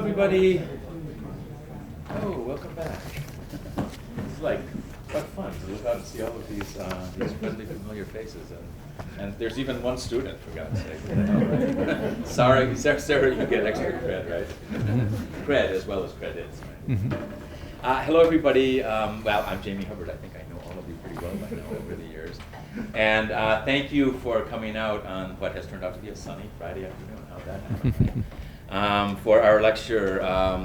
everybody. Oh, welcome back. It's like quite fun to look out and see all of these friendly, familiar faces, and there's even one student, for God's sake. Right? Sorry, Sarah, you get extra cred, right? Cred as well as credits. Right? Hello, everybody. Well, I'm Jamie Hubbard. I think I know all of you pretty well by now over the years. And thank you for coming out on what has turned out to be a sunny Friday afternoon. How'd that happen? For our lecture,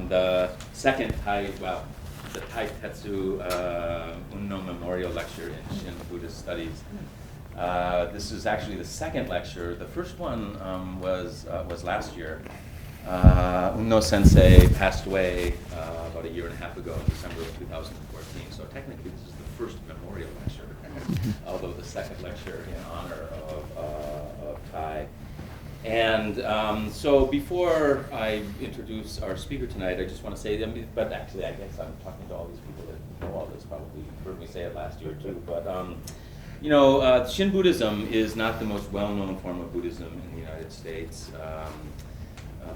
the second Tai Tetsu Uno Memorial Lecture in Shin Buddhist Studies. This is actually the second lecture. The first one was last year. Uno Sensei passed away about a year and a half ago in December of 2014. So technically this is the first memorial lecture, although the second lecture in honor of Tai. And so before I introduce our speaker tonight, I just want to say, but actually I guess I'm talking to all these people that know all this, probably heard me say it last year too, but Shin Buddhism is not the most well-known form of Buddhism in the United States.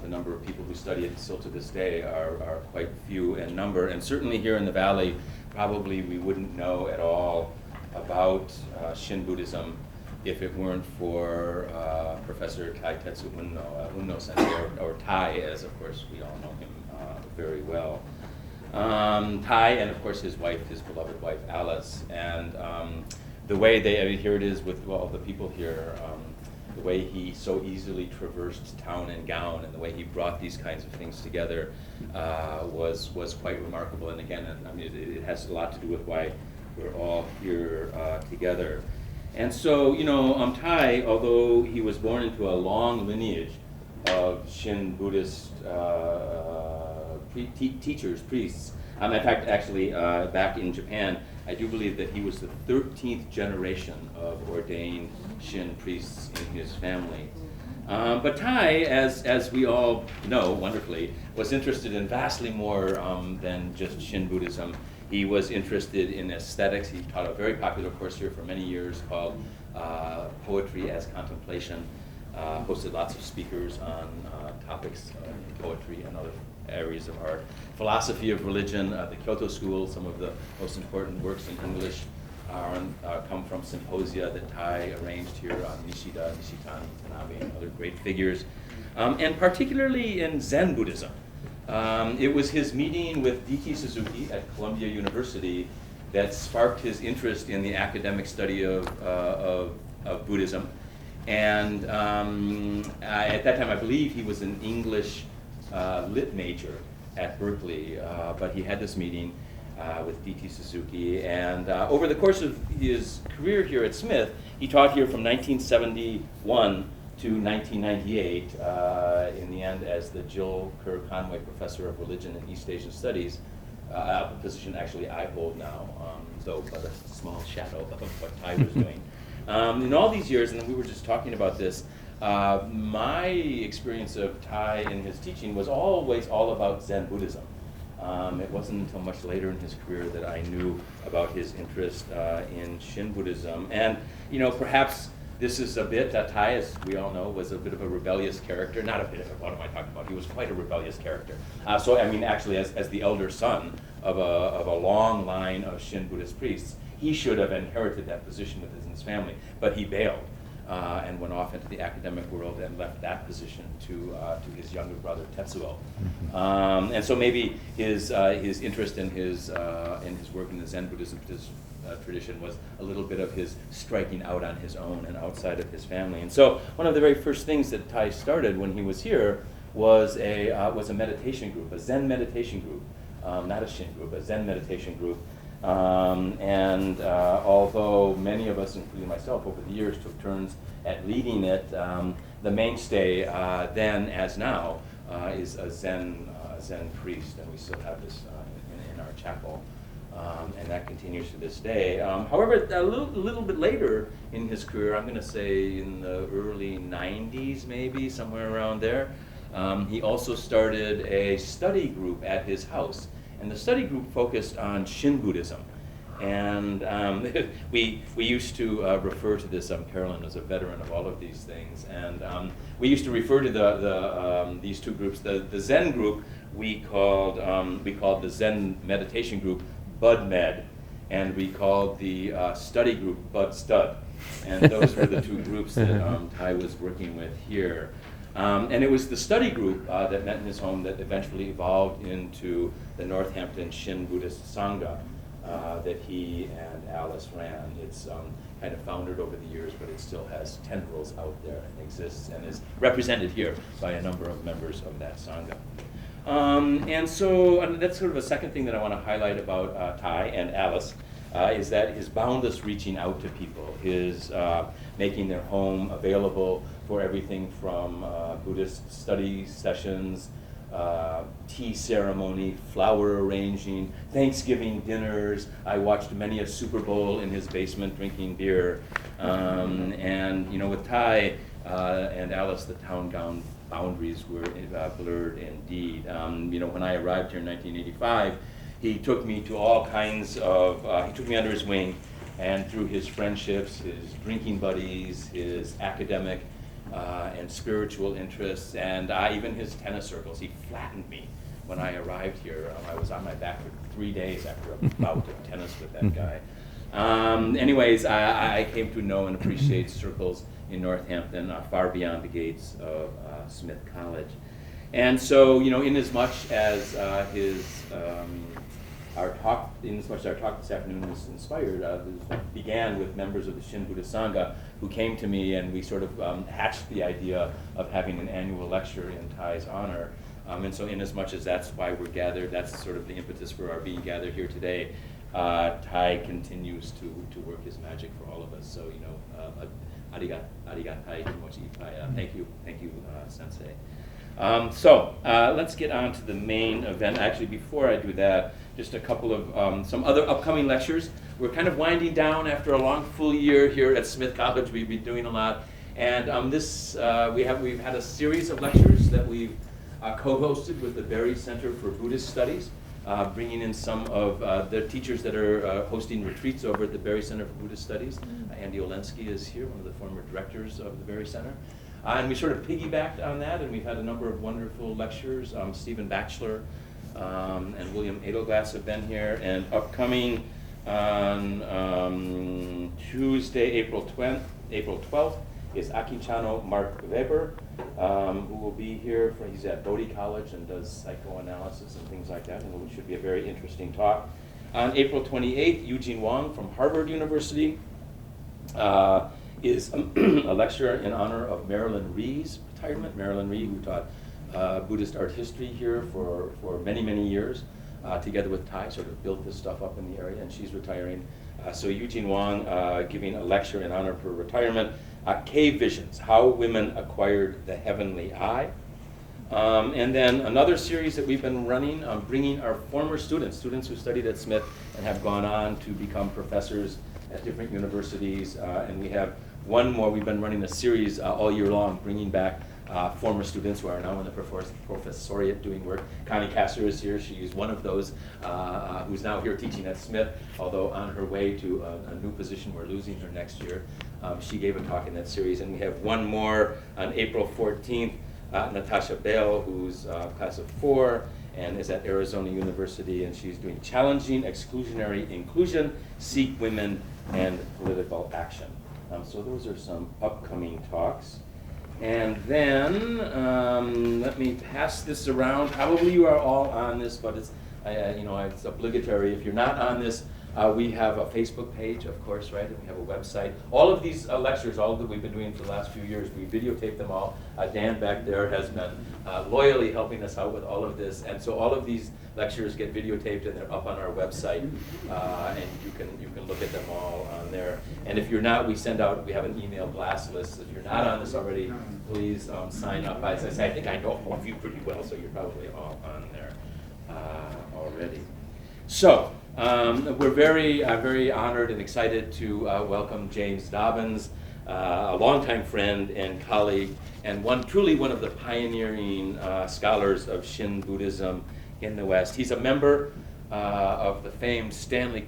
The number of people who study it still to this day are quite few in number, and certainly here in the Valley, probably we wouldn't know at all about Shin Buddhism if it weren't for Professor Tai Tetsu Uno Sensei, or Tai, as of course we all know him very well. Tai, and of course his wife, his beloved wife Alice, and the way here it is with all the people here, the way he so easily traversed town and gown, and the way he brought these kinds of things together was quite remarkable. And again, it has a lot to do with why we're all here together. And so, Tai, although he was born into a long lineage of Shin Buddhist teachers, priests. In fact, actually, back in Japan, I do believe that he was the 13th generation of ordained Shin priests in his family. But Tai, as we all know wonderfully, was interested in vastly more than just Shin Buddhism. He was interested in aesthetics. He taught a very popular course here for many years called Poetry as Contemplation. Hosted lots of speakers on topics in poetry and other areas of art. Philosophy of religion, the Kyoto School, some of the most important works in English come from symposia that Tai arranged here on Nishida, Nishitani, Tanabe, and other great figures. And particularly in Zen Buddhism. It was his meeting with D.T. Suzuki at Columbia University that sparked his interest in the academic study of Buddhism. And at that time, I believe he was an English lit major at Berkeley, but he had this meeting with D.T. Suzuki. And over the course of his career here at Smith, he taught here from 1971 to 1998, in the end as the Jill Kerr Conway Professor of Religion and East Asian Studies, a position actually I hold now, though but a small shadow of what Tai was doing. In all these years, and we were just talking about this, my experience of Tai in his teaching was always all about Zen Buddhism. It wasn't until much later in his career that I knew about his interest in Shin Buddhism. And perhaps this is a bit, Tai, as we all know, was a bit of a rebellious character. Not a bit of, what am I talking about? He was quite a rebellious character. Actually, as the elder son of a long line of Shin Buddhist priests, he should have inherited that position within his family, but he bailed and went off into the academic world and left that position to his younger brother Tetsuo. And so maybe his interest in his work in the Zen Buddhism tradition was a little bit of his striking out on his own and outside of his family. And so one of the very first things that Tai started when he was here was a meditation group, a Zen meditation group, not a Shin group, a Zen meditation group. Although many of us, including myself, over the years took turns at leading it, the mainstay then as now is a Zen priest, and we still have this in our chapel. And that continues to this day. However, a little bit later in his career, I'm going to say in the early 90s, maybe, somewhere around there, he also started a study group at his house. And the study group focused on Shin Buddhism. And we used to refer to this, Carolyn is a veteran of all of these things, and we used to refer to these two groups. The Zen group we called the Zen meditation group Bud Med, and we called the study group Bud Stud. And those were the two groups that Tai was working with here. And it was the study group that met in his home that eventually evolved into the Northampton Shin Buddhist Sangha that he and Alice ran. It's kind of foundered over the years, but it still has tendrils out there and exists and is represented here by a number of members of that Sangha. And that's sort of a second thing that I want to highlight about Tai and Alice, is that his boundless reaching out to people, his making their home available for everything from Buddhist study sessions, tea ceremony, flower arranging, Thanksgiving dinners. I watched many a Super Bowl in his basement drinking beer. And with Tai and Alice, the town gown boundaries were blurred indeed. When I arrived here in 1985, he took me to all kinds of, he took me under his wing, and through his friendships, his drinking buddies, his academic and spiritual interests, and even his tennis circles, he flattened me when I arrived here. I was on my back for 3 days after a bout of tennis with that guy. Anyways, I came to know and appreciate circles in Northampton, far beyond the gates of Smith College. And so, inasmuch as our talk this afternoon was inspired, began with members of the Shin Buddhist Sangha who came to me, and we sort of hatched the idea of having an annual lecture in Tai's honor. And so inasmuch as that's why we're gathered, that's sort of the impetus for our being gathered here today, Tai continues to work his magic for all of us. So, arigatai kimochi ippai. Thank you, Sensei. So let's get on to the main event. Actually, before I do that, just a couple of some other upcoming lectures. We're kind of winding down after a long full year here at Smith College. We've been doing a lot, and we've had a series of lectures that we've co-hosted with the Berry Center for Buddhist Studies, bringing in some of the teachers that are hosting retreats over at the Berry Center for Buddhist Studies. Andy Olensky is here, one of the former directors of the Berry Center. And we sort of piggybacked on that, and we've had a number of wonderful lectures. Stephen Batchelor and William Edelglass have been here, and upcoming on Tuesday, April 12th, is Akichano Mark Weber, who will be here. He's at Bodhi College and does psychoanalysis and things like that, and it should be a very interesting talk. On April 28th, Eugene Wong from Harvard University is a lecturer in honor of Marilyn Rhee's retirement. Marilyn Rhee, who taught Buddhist art history here for many, many years, together with Tai, sort of built this stuff up in the area, and she's retiring. So Eugene Wong giving a lecture in honor of her retirement. Cave Visions, How Women Acquired the Heavenly Eye. And then another series that we've been running, bringing our former students who studied at Smith and have gone on to become professors at different universities. And we have one more. We've been running a series all year long, bringing back former students who are now in the professoriate doing work. Connie Kasser is here. She's one of those who's now here teaching at Smith, although on her way to a new position. We're losing her next year. She gave a talk in that series. And we have one more on April 14th, Natasha Bale, who's class of 4 and is at Arizona University, and she's doing Challenging Exclusionary Inclusion, Sikh Women, and Political Action. So those are some upcoming talks. And then, let me pass this around. Probably you are all on this, but it's obligatory. If you're not on this, we have a Facebook page, of course, right? And we have a website. All of these lectures, all that we've been doing for the last few years, we videotape them all. Dan back there has been loyally helping us out with all of this. And so all of these lectures get videotaped and they're up on our website. And you can look at them all on there. And if you're not, we have an email blast list. If you're not on this already, please sign up. As I say, I think I know all of you pretty well, so you're probably all on there already. So, we're very honored and excited to welcome James Dobbins, a longtime friend and colleague, and truly one of the pioneering scholars of Shin Buddhism in the West. He's a member of the famed Stanley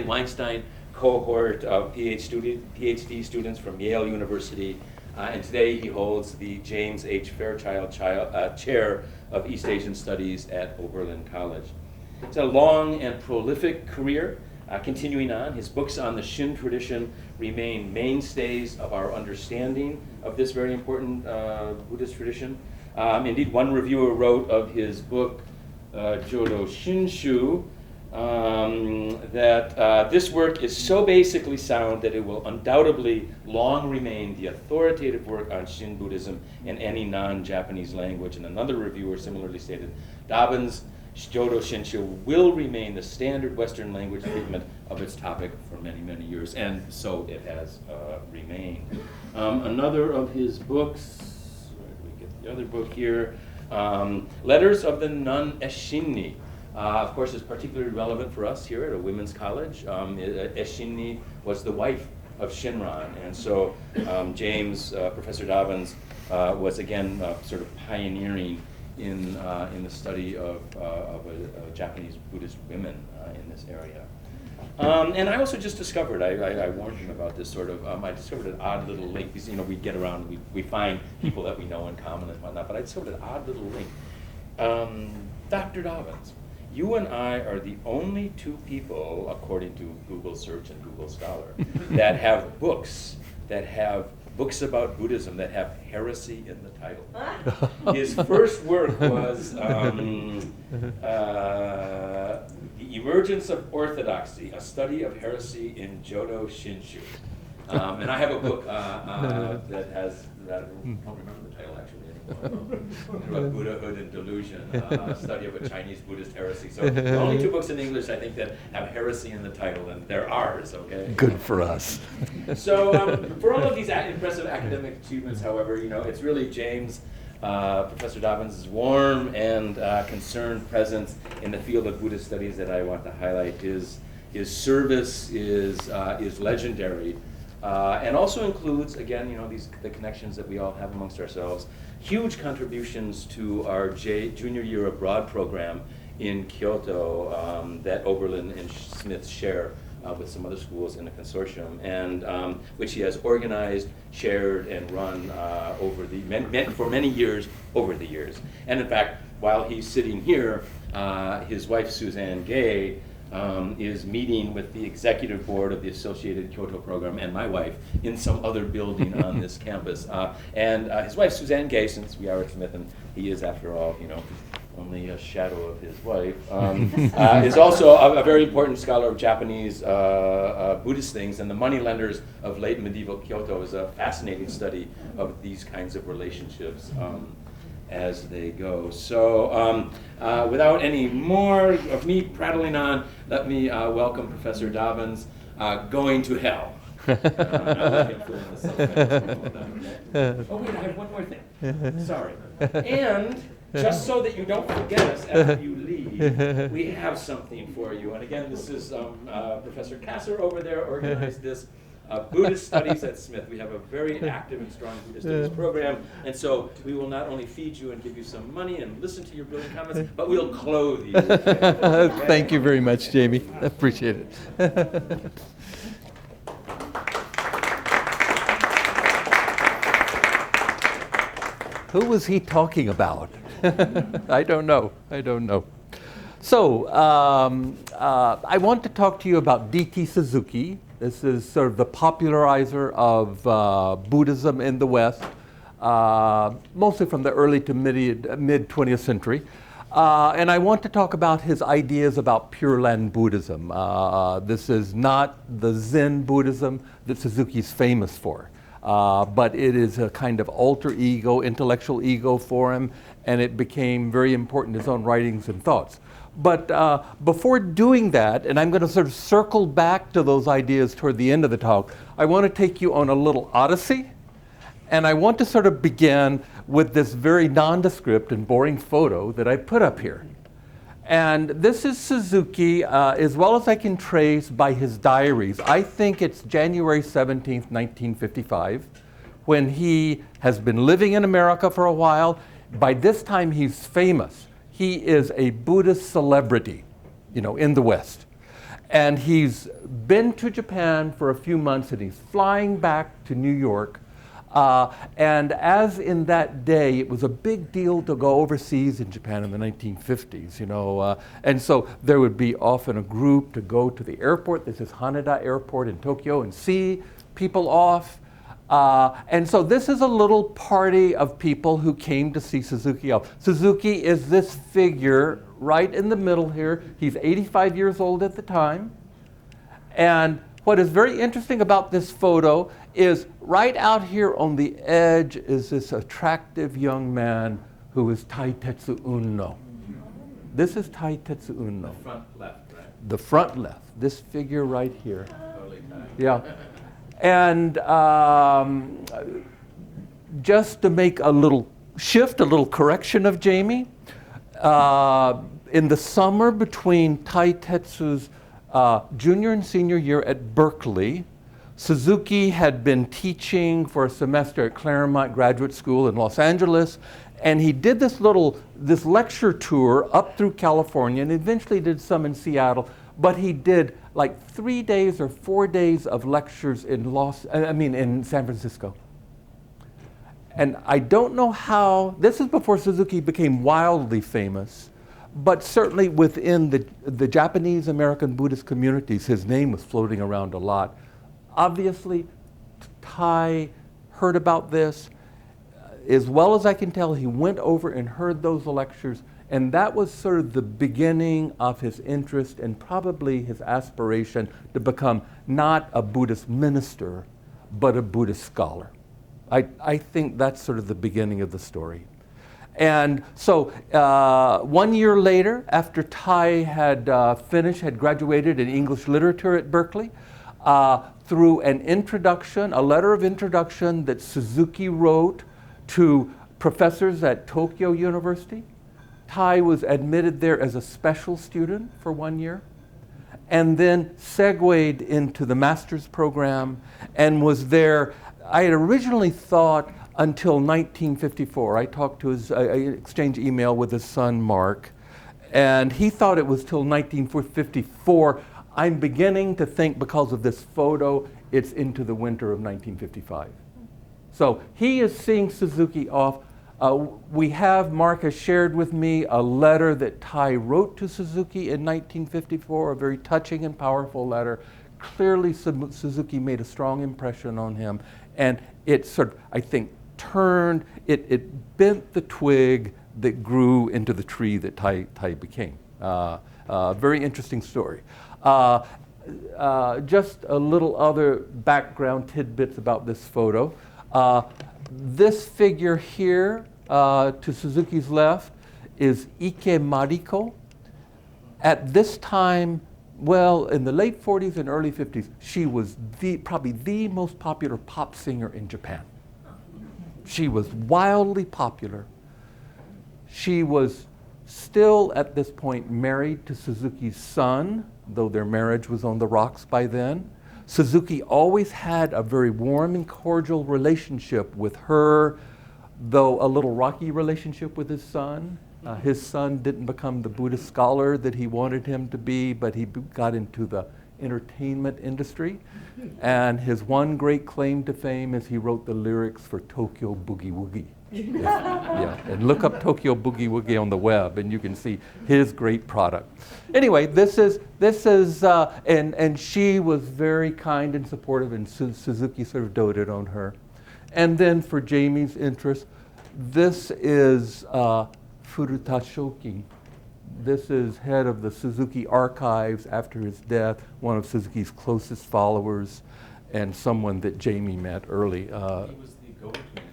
Weinstein cohort of PhD students from Yale University. And today he holds the James H. Fairchild Chair of East Asian Studies at Oberlin College. It's a long and prolific career. Continuing on, his books on the Shin tradition remain mainstays of our understanding of this very important Buddhist tradition. Indeed, one reviewer wrote of his book, Jodo Shinshu, that this work is so basically sound that it will undoubtedly long remain the authoritative work on Shin Buddhism in any non-Japanese language. And another reviewer similarly stated, Dobbins' Jodo Shinshu will remain the standard Western language treatment of its topic for many, many years, and so it has remained. Another of his books, where do we get the other book here? Letters of the Nun Eshinni. Of course, is particularly relevant for us here at a women's college. Eshinni was the wife of Shinran, and so James, Professor Dobbins, was again sort of pioneering in the study of Japanese Buddhist women in this area. And I also just discovered, I warned him about this sort of, I discovered an odd little link, because we get around, we find people that we know in common and whatnot, but I discovered an odd little link. Dr. Dobbins, you and I are the only two people, according to Google Search and Google Scholar, that have books about Buddhism that have heresy in the title. His first work was The Emergence of Orthodoxy, a study of heresy in Jodo Shinshu. And I have a book that has, I don't remember the title actually anymore, Buddhahood and Delusion, a study of a Chinese Buddhist heresy. So the only two books in English, I think, that have heresy in the title, and they're ours, okay? Good for us. So for all of these impressive academic achievements, however, it's really James, Professor Dobbins' warm and concerned presence in the field of Buddhist studies that I want to highlight. His service is legendary. And also includes, again, the connections that we all have amongst ourselves, huge contributions to our junior year abroad program in Kyoto that Oberlin and Smith share with some other schools in the consortium, and which he has organized, shared, and run for many years over the years. And in fact, while he's sitting here, his wife Suzanne Gay is meeting with the executive board of the Associated Kyoto program and my wife in some other building on this campus. And his wife, Suzanne Gay, since we are at Smith, and he is, after all, only a shadow of his wife, is also a very important scholar of Japanese Buddhist things, and the moneylenders of late medieval Kyoto is a fascinating study of these kinds of relationships as they go. So without any more of me prattling on, let me welcome Professor Dobbins, Going to Hell. Oh wait, I have one more thing. Sorry. And just so that you don't forget us after you leave, we have something for you. And again, this is Professor Kasser over there organized this. Buddhist Studies at Smith. We have a very active and strong Buddhist Studies program, and so we will not only feed you and give you some money and listen to your brilliant comments, but we'll clothe you. Thank you very much, Jamie. I appreciate it. Who was he talking about? I don't know. So I want to talk to you about D.T. Suzuki. This is sort of the popularizer of Buddhism in the West, mostly from the early to mid 20th century. And I want to talk about his ideas about Pure Land Buddhism. This is not the Zen Buddhism that Suzuki's famous for, but it is a kind of alter ego, intellectual ego for him, and it became very important in his own writings and thoughts. But before doing that, and I'm going to sort of circle back to those ideas toward the end of the talk, I want to take you on a little odyssey. And I want to sort of begin with this very nondescript and boring photo that I put up here. And this is Suzuki, as well as I can trace by his diaries. I think it's January 17th, 1955, when he has been living in America for a while. By this time, he's famous. He is a Buddhist celebrity. in the West. And he's been to Japan for a few months, and he's flying back to New York. And as in that day, it was a big deal to go overseas in Japan in the 1950s, and so there would be often a group to go to the airport. This is Haneda Airport in Tokyo, and see people off. And so this is a little party of people who came to see Suzuki off. Suzuki is this figure right in the middle here. He's 85 years old at the time. And what is very interesting about this photo is right out here on the edge is this attractive young man who is Tai Uno. This is Tai Uno. The front left, right? The front left, this figure right here. Totally Tai. Yeah. And just to make a little shift, a little correction of Jamie, in the summer between Tai Tetsu's junior and senior year at Berkeley, Suzuki had been teaching for a semester at Claremont Graduate School in Los Angeles, and he did this lecture tour up through California, and eventually did some in Seattle, but he did like 3 days or 4 days of lectures in San Francisco. And I don't know how, this is before Suzuki became wildly famous, but certainly within the Japanese American Buddhist communities, his name was floating around a lot. Obviously, Tai heard about this. As well as I can tell, he went over and heard those lectures, and that was sort of the beginning of his interest and probably his aspiration to become not a Buddhist minister, but a Buddhist scholar. I think that's sort of the beginning of the story. And so 1 year later, after Tai had graduated in English literature at Berkeley, through a letter of introduction that Suzuki wrote to professors at Tokyo University, Tai was admitted there as a special student for 1 year, and then segued into the master's program and was there. I had originally thought until 1954. I exchanged email with his son, Mark, and he thought it was till 1954. I'm beginning to think, because of this photo, it's into the winter of 1955. So he is seeing Suzuki off. Mark has shared with me a letter that Tai wrote to Suzuki in 1954, a very touching and powerful letter. Clearly, Suzuki made a strong impression on him, and it sort of, I think, it bent the twig that grew into the tree that Tai became. Very interesting story. Just a little other background tidbits about this photo. This figure here to Suzuki's left is Ike Mariko. At this time, in the late 40s and early 50s, she was probably the most popular pop singer in Japan. She was wildly popular. She was still at this point married to Suzuki's son, though their marriage was on the rocks by then. Suzuki always had a very warm and cordial relationship with her, though a little rocky relationship with his son. His son didn't become the Buddhist scholar that he wanted him to be, but he got into the entertainment industry. And his one great claim to fame is he wrote the lyrics for Tokyo Boogie Woogie. And look up Tokyo Boogie Woogie on the web, and you can see his great product. Anyway, this is and she was very kind and supportive, and Suzuki sort of doted on her. And then for Jamie's interest, this is Furuta Shoki. This is head of the Suzuki archives after his death, one of Suzuki's closest followers, and someone that Jamie met early. He was the go-to man.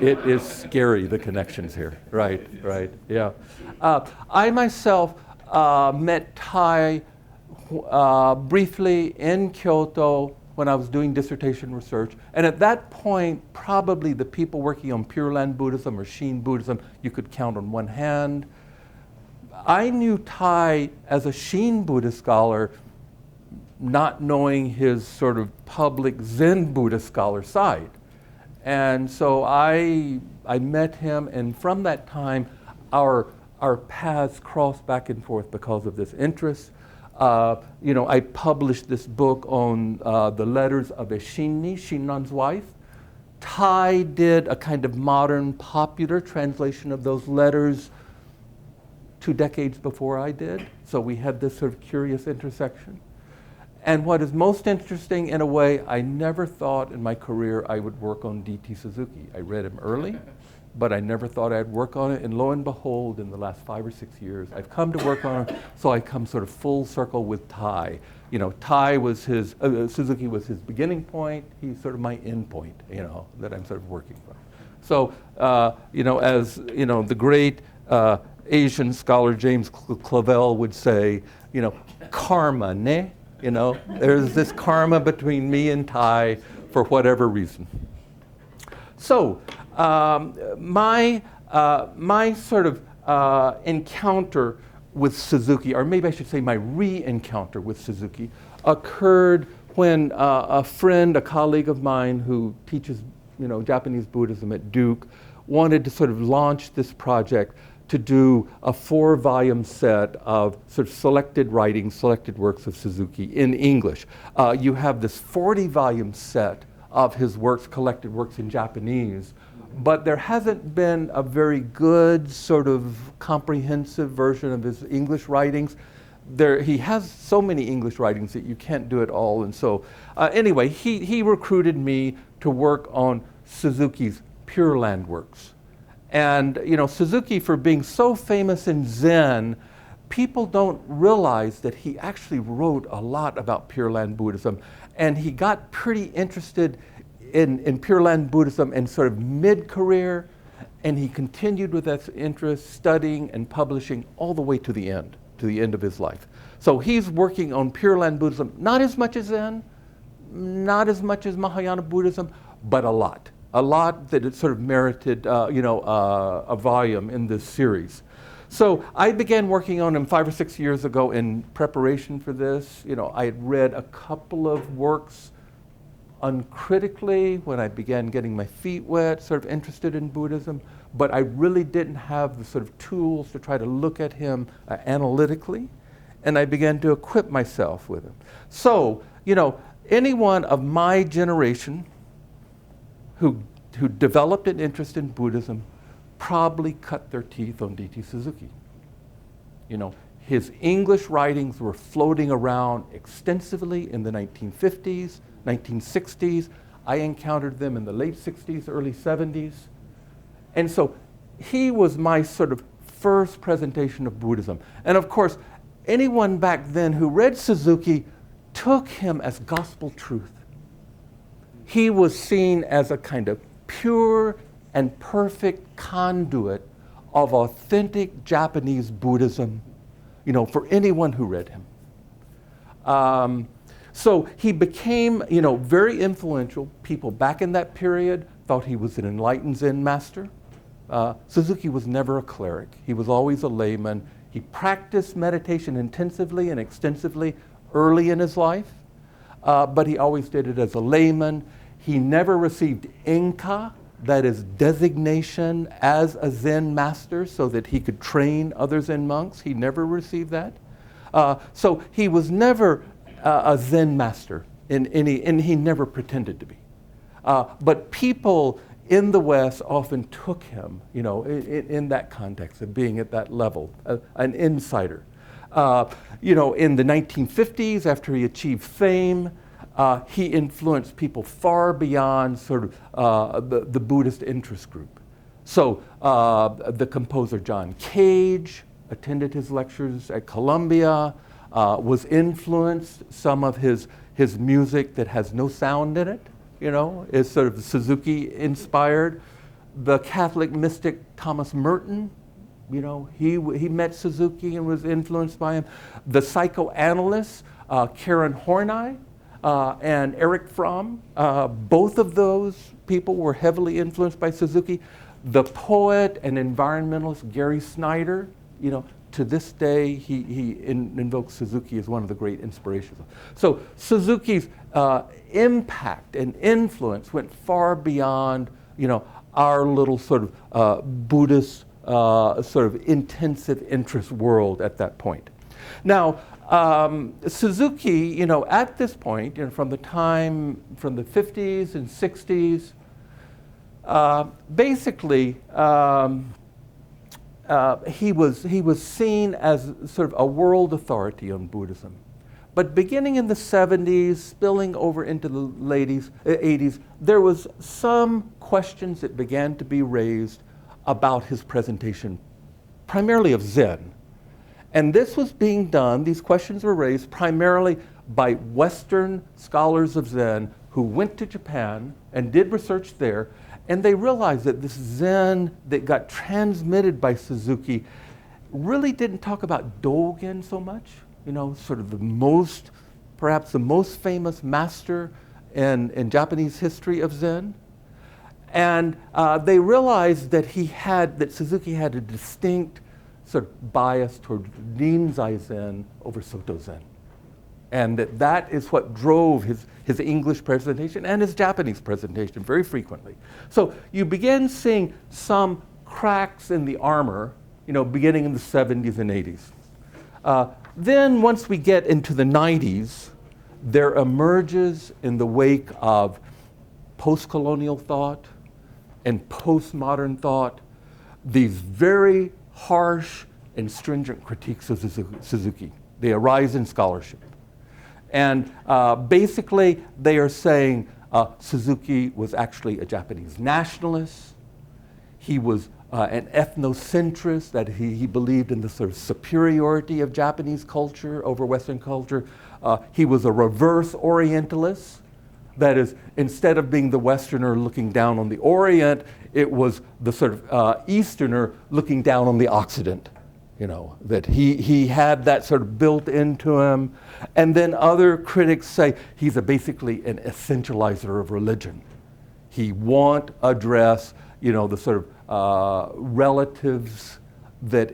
It is scary, the connections here. Right, yeah. I myself met Tai briefly in Kyoto when I was doing dissertation research. And at that point, probably the people working on Pure Land Buddhism or Shin Buddhism, you could count on one hand. I knew Tai as a Shin Buddhist scholar, not knowing his sort of public Zen Buddhist scholar side. And so I met him, and from that time, our our paths crossed back and forth because of this interest. I published this book on the letters of a Shinnan's wife. Tai did a kind of modern popular translation of those letters 2 decades before I did. So we had this sort of curious intersection. And what is most interesting, in a way, I never thought in my career I would work on D.T. Suzuki. I read him early, but I never thought I'd work on it. And lo and behold, in the last 5 or 6 years, I've come to work on it. So I come sort of full circle with Tai. Tai was his, Suzuki was his beginning point. He's sort of my end point, that I'm sort of working from. So, as, the great Asian scholar James Clavell would say, karma, ne? There's this karma between me and Tai for whatever reason. So, my sort of encounter with Suzuki, or maybe I should say my re-encounter with Suzuki, occurred when a friend, a colleague of mine who teaches, Japanese Buddhism at Duke, wanted to sort of launch this project to do a 4-volume set of sort of selected writings, selected works of Suzuki in English. You have this 40-volume set of his works, collected works in Japanese, but there hasn't been a very good sort of comprehensive version of his English writings. He has so many English writings that you can't do it all, and so anyway, he recruited me to work on Suzuki's Pure Land works. And Suzuki, for being so famous in Zen, people don't realize that he actually wrote a lot about Pure Land Buddhism. And he got pretty interested in Pure Land Buddhism in sort of mid-career, and he continued with that interest, studying and publishing all the way to the end of his life. So he's working on Pure Land Buddhism, not as much as Zen, not as much as Mahayana Buddhism, but a lot. A lot that it sort of merited, a volume in this series. So I began working on him 5 or 6 years ago in preparation for this. I had read a couple of works uncritically when I began getting my feet wet, sort of interested in Buddhism, but I really didn't have the sort of tools to try to look at him analytically, and I began to equip myself with him. So, anyone of my generation who developed an interest in Buddhism probably cut their teeth on D.T. Suzuki. His English writings were floating around extensively in the 1950s, 1960s. I encountered them in the late 60s, early 70s. And so he was my sort of first presentation of Buddhism. And of course, anyone back then who read Suzuki took him as gospel truth. He was seen as a kind of pure and perfect conduit of authentic Japanese Buddhism, for anyone who read him. So he became, very influential. People back in that period thought he was an enlightened Zen master. Suzuki was never a cleric. He was always a layman. He practiced meditation intensively and extensively early in his life, but he always did it as a layman. He never received Enka, that is designation as a Zen master so that he could train other Zen monks. He never received that. So he was never a Zen master and he never pretended to be. But people in the West often took him, in that context of being at that level, an insider. In the 1950s, after he achieved fame, he influenced people far beyond sort of the Buddhist interest group. So the composer John Cage attended his lectures at Columbia, was influenced. Some of his music that has no sound in it, is sort of Suzuki inspired. The Catholic mystic Thomas Merton, he met Suzuki and was influenced by him. The psychoanalysts Karen Horney and Eric Fromm, both of those people were heavily influenced by Suzuki. The poet and environmentalist Gary Snyder, to this day, he invokes Suzuki as one of the great inspirations. So Suzuki's impact and influence went far beyond, our little sort of Buddhist sort of intensive interest world at that point. Now, Suzuki, at this point, from the 50s and 60s, basically, he was seen as sort of a world authority on Buddhism. But beginning in the 70s, spilling over into the 80s, there was some questions that began to be raised about his presentation, primarily of Zen. And this was being done, these questions were raised primarily by Western scholars of Zen who went to Japan and did research there, and they realized that this Zen that got transmitted by Suzuki really didn't talk about Dogen so much, sort of perhaps the most famous master in Japanese history of Zen. And they realized that Suzuki had a distinct sort of bias toward Rinzai Zen over Soto Zen. And that is what drove his English presentation and his Japanese presentation very frequently. So you begin seeing some cracks in the armor, beginning in the 70s and 80s. Then once we get into the 90s, there emerges in the wake of post-colonial thought and postmodern thought these very harsh and stringent critiques of Suzuki. They arise in scholarship. And basically, they are saying Suzuki was actually a Japanese nationalist. He was an ethnocentrist, that he believed in the sort of superiority of Japanese culture over Western culture. He was a reverse Orientalist. That is, instead of being the Westerner looking down on the Orient, it was the sort of Easterner looking down on the Occident. That he had that sort of built into him. And then other critics say he's basically an essentializer of religion. He won't address, the sort of relatives that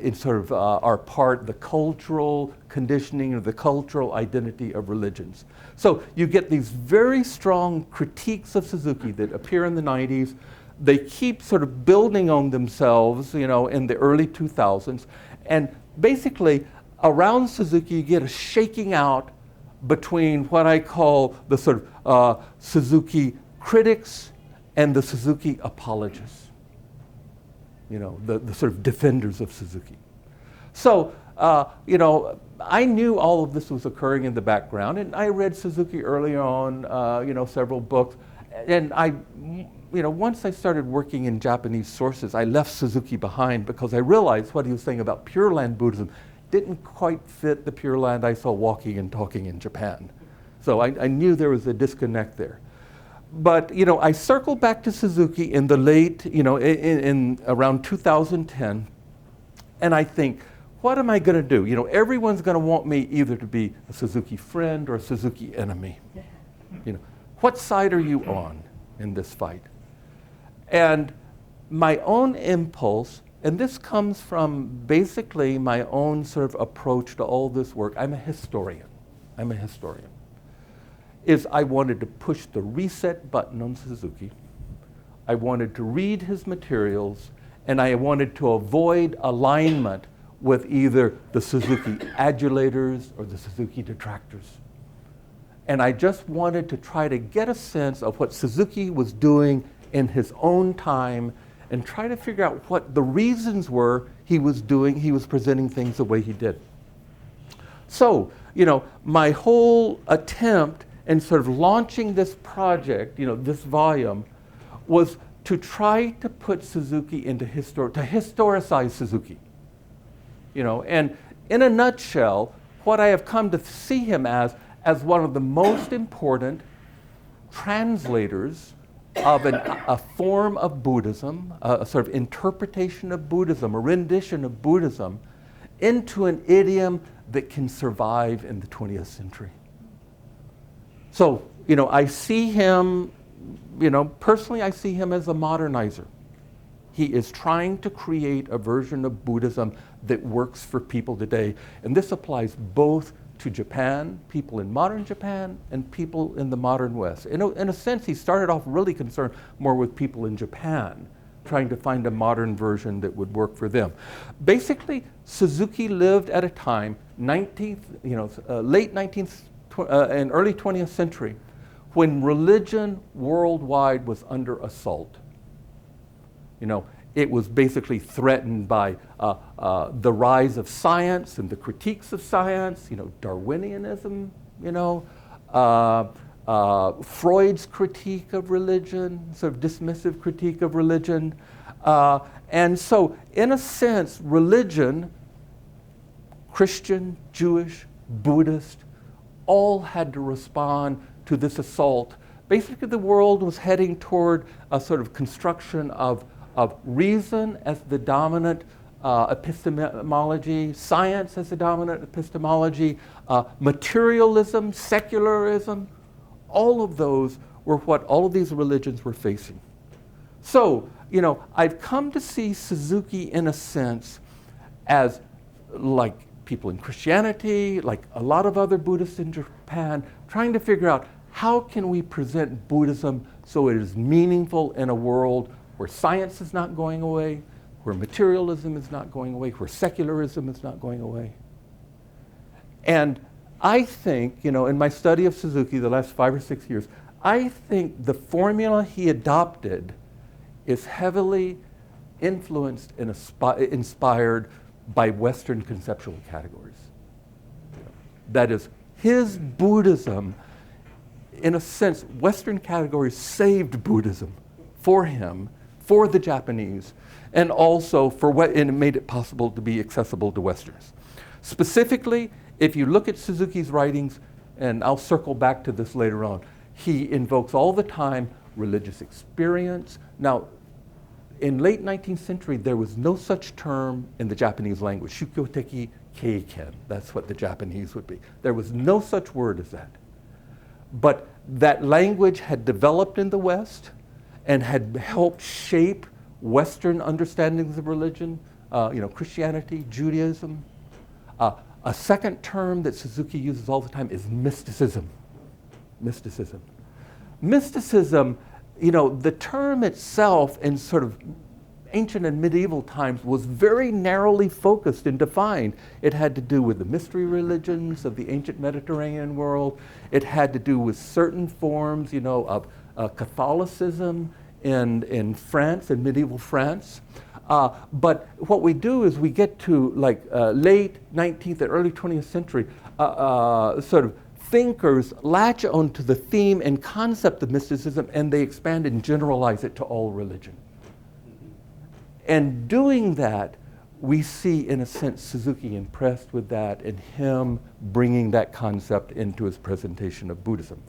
are part the cultural conditioning or the cultural identity of religions. So you get these very strong critiques of Suzuki that appear in the 90s. They keep sort of building on themselves, in the early 2000s. And basically, around Suzuki, you get a shaking out between what I call the sort of Suzuki critics and the Suzuki apologists, the sort of defenders of Suzuki. So, I knew all of this was occurring in the background, and I read Suzuki early on, several books, and once I started working in Japanese sources, I left Suzuki behind because I realized what he was saying about Pure Land Buddhism didn't quite fit the Pure Land I saw walking and talking in Japan. So I knew there was a disconnect there. But, I circled back to Suzuki in the late, in around 2010, and I think, what am I going to do? Everyone's going to want me either to be a Suzuki friend or a Suzuki enemy. What side are you on in this fight? And my own impulse, and this comes from basically my own sort of approach to all this work. I'm a historian. Is I wanted to push the reset button on Suzuki. I wanted to read his materials, and I wanted to avoid alignment with either the Suzuki adulators or the Suzuki detractors. And I just wanted to try to get a sense of what Suzuki was doing in his own time and try to figure out what the reasons were he was presenting things the way he did. So, my whole attempt in sort of launching this project, this volume, was to try to put Suzuki into to historicize Suzuki. And in a nutshell, what I have come to see him as one of the most important translators of a form of Buddhism, a sort of interpretation of Buddhism, a rendition of Buddhism, into an idiom that can survive in the 20th century. So, I see him, personally I see him as a modernizer. He is trying to create a version of Buddhism that works for people today. And this applies both to Japan, people in modern Japan, and people in the modern West. In a sense, he started off really concerned more with people in Japan, trying to find a modern version that would work for them. Basically, Suzuki lived at a time, late 19th and early 20th century, when religion worldwide was under assault. It was basically threatened by the rise of science and the critiques of science, Darwinianism, Freud's critique of religion, sort of dismissive critique of religion. And so, in a sense, religion, Christian, Jewish, Buddhist, all had to respond to this assault. Basically, the world was heading toward a sort of construction of reason as the dominant epistemology, science as the dominant epistemology, materialism, secularism. All of those were what all of these religions were facing. So, I've come to see Suzuki in a sense as like people in Christianity, like a lot of other Buddhists in Japan, trying to figure out how can we present Buddhism so it is meaningful in a world where science is not going away, where materialism is not going away, where secularism is not going away. And I think, in my study of Suzuki the last 5 or 6 years, I think the formula he adopted is heavily influenced and inspired by Western conceptual categories. That is, his Buddhism, in a sense, Western categories saved Buddhism for him, for the Japanese, and also and it made it possible to be accessible to Westerners. Specifically, if you look at Suzuki's writings, and I'll circle back to this later on, he invokes all the time religious experience. Now, in late 19th century, there was no such term in the Japanese language, shukyoteki keiken. That's what the Japanese would be. There was no such word as that. But that language had developed in the West and had helped shape Western understandings of religion, Christianity, Judaism. A second term that Suzuki uses all the time is mysticism. Mysticism. Mysticism, the term itself in sort of ancient and medieval times was very narrowly focused and defined. It had to do with the mystery religions of the ancient Mediterranean world. It had to do with certain forms, of Catholicism in France, in medieval France. But what we do is we get to late 19th and early 20th century, sort of thinkers latch onto the theme and concept of mysticism, and they expand and generalize it to all religion. And doing that, we see, in a sense, Suzuki impressed with that and him bringing that concept into his presentation of Buddhism.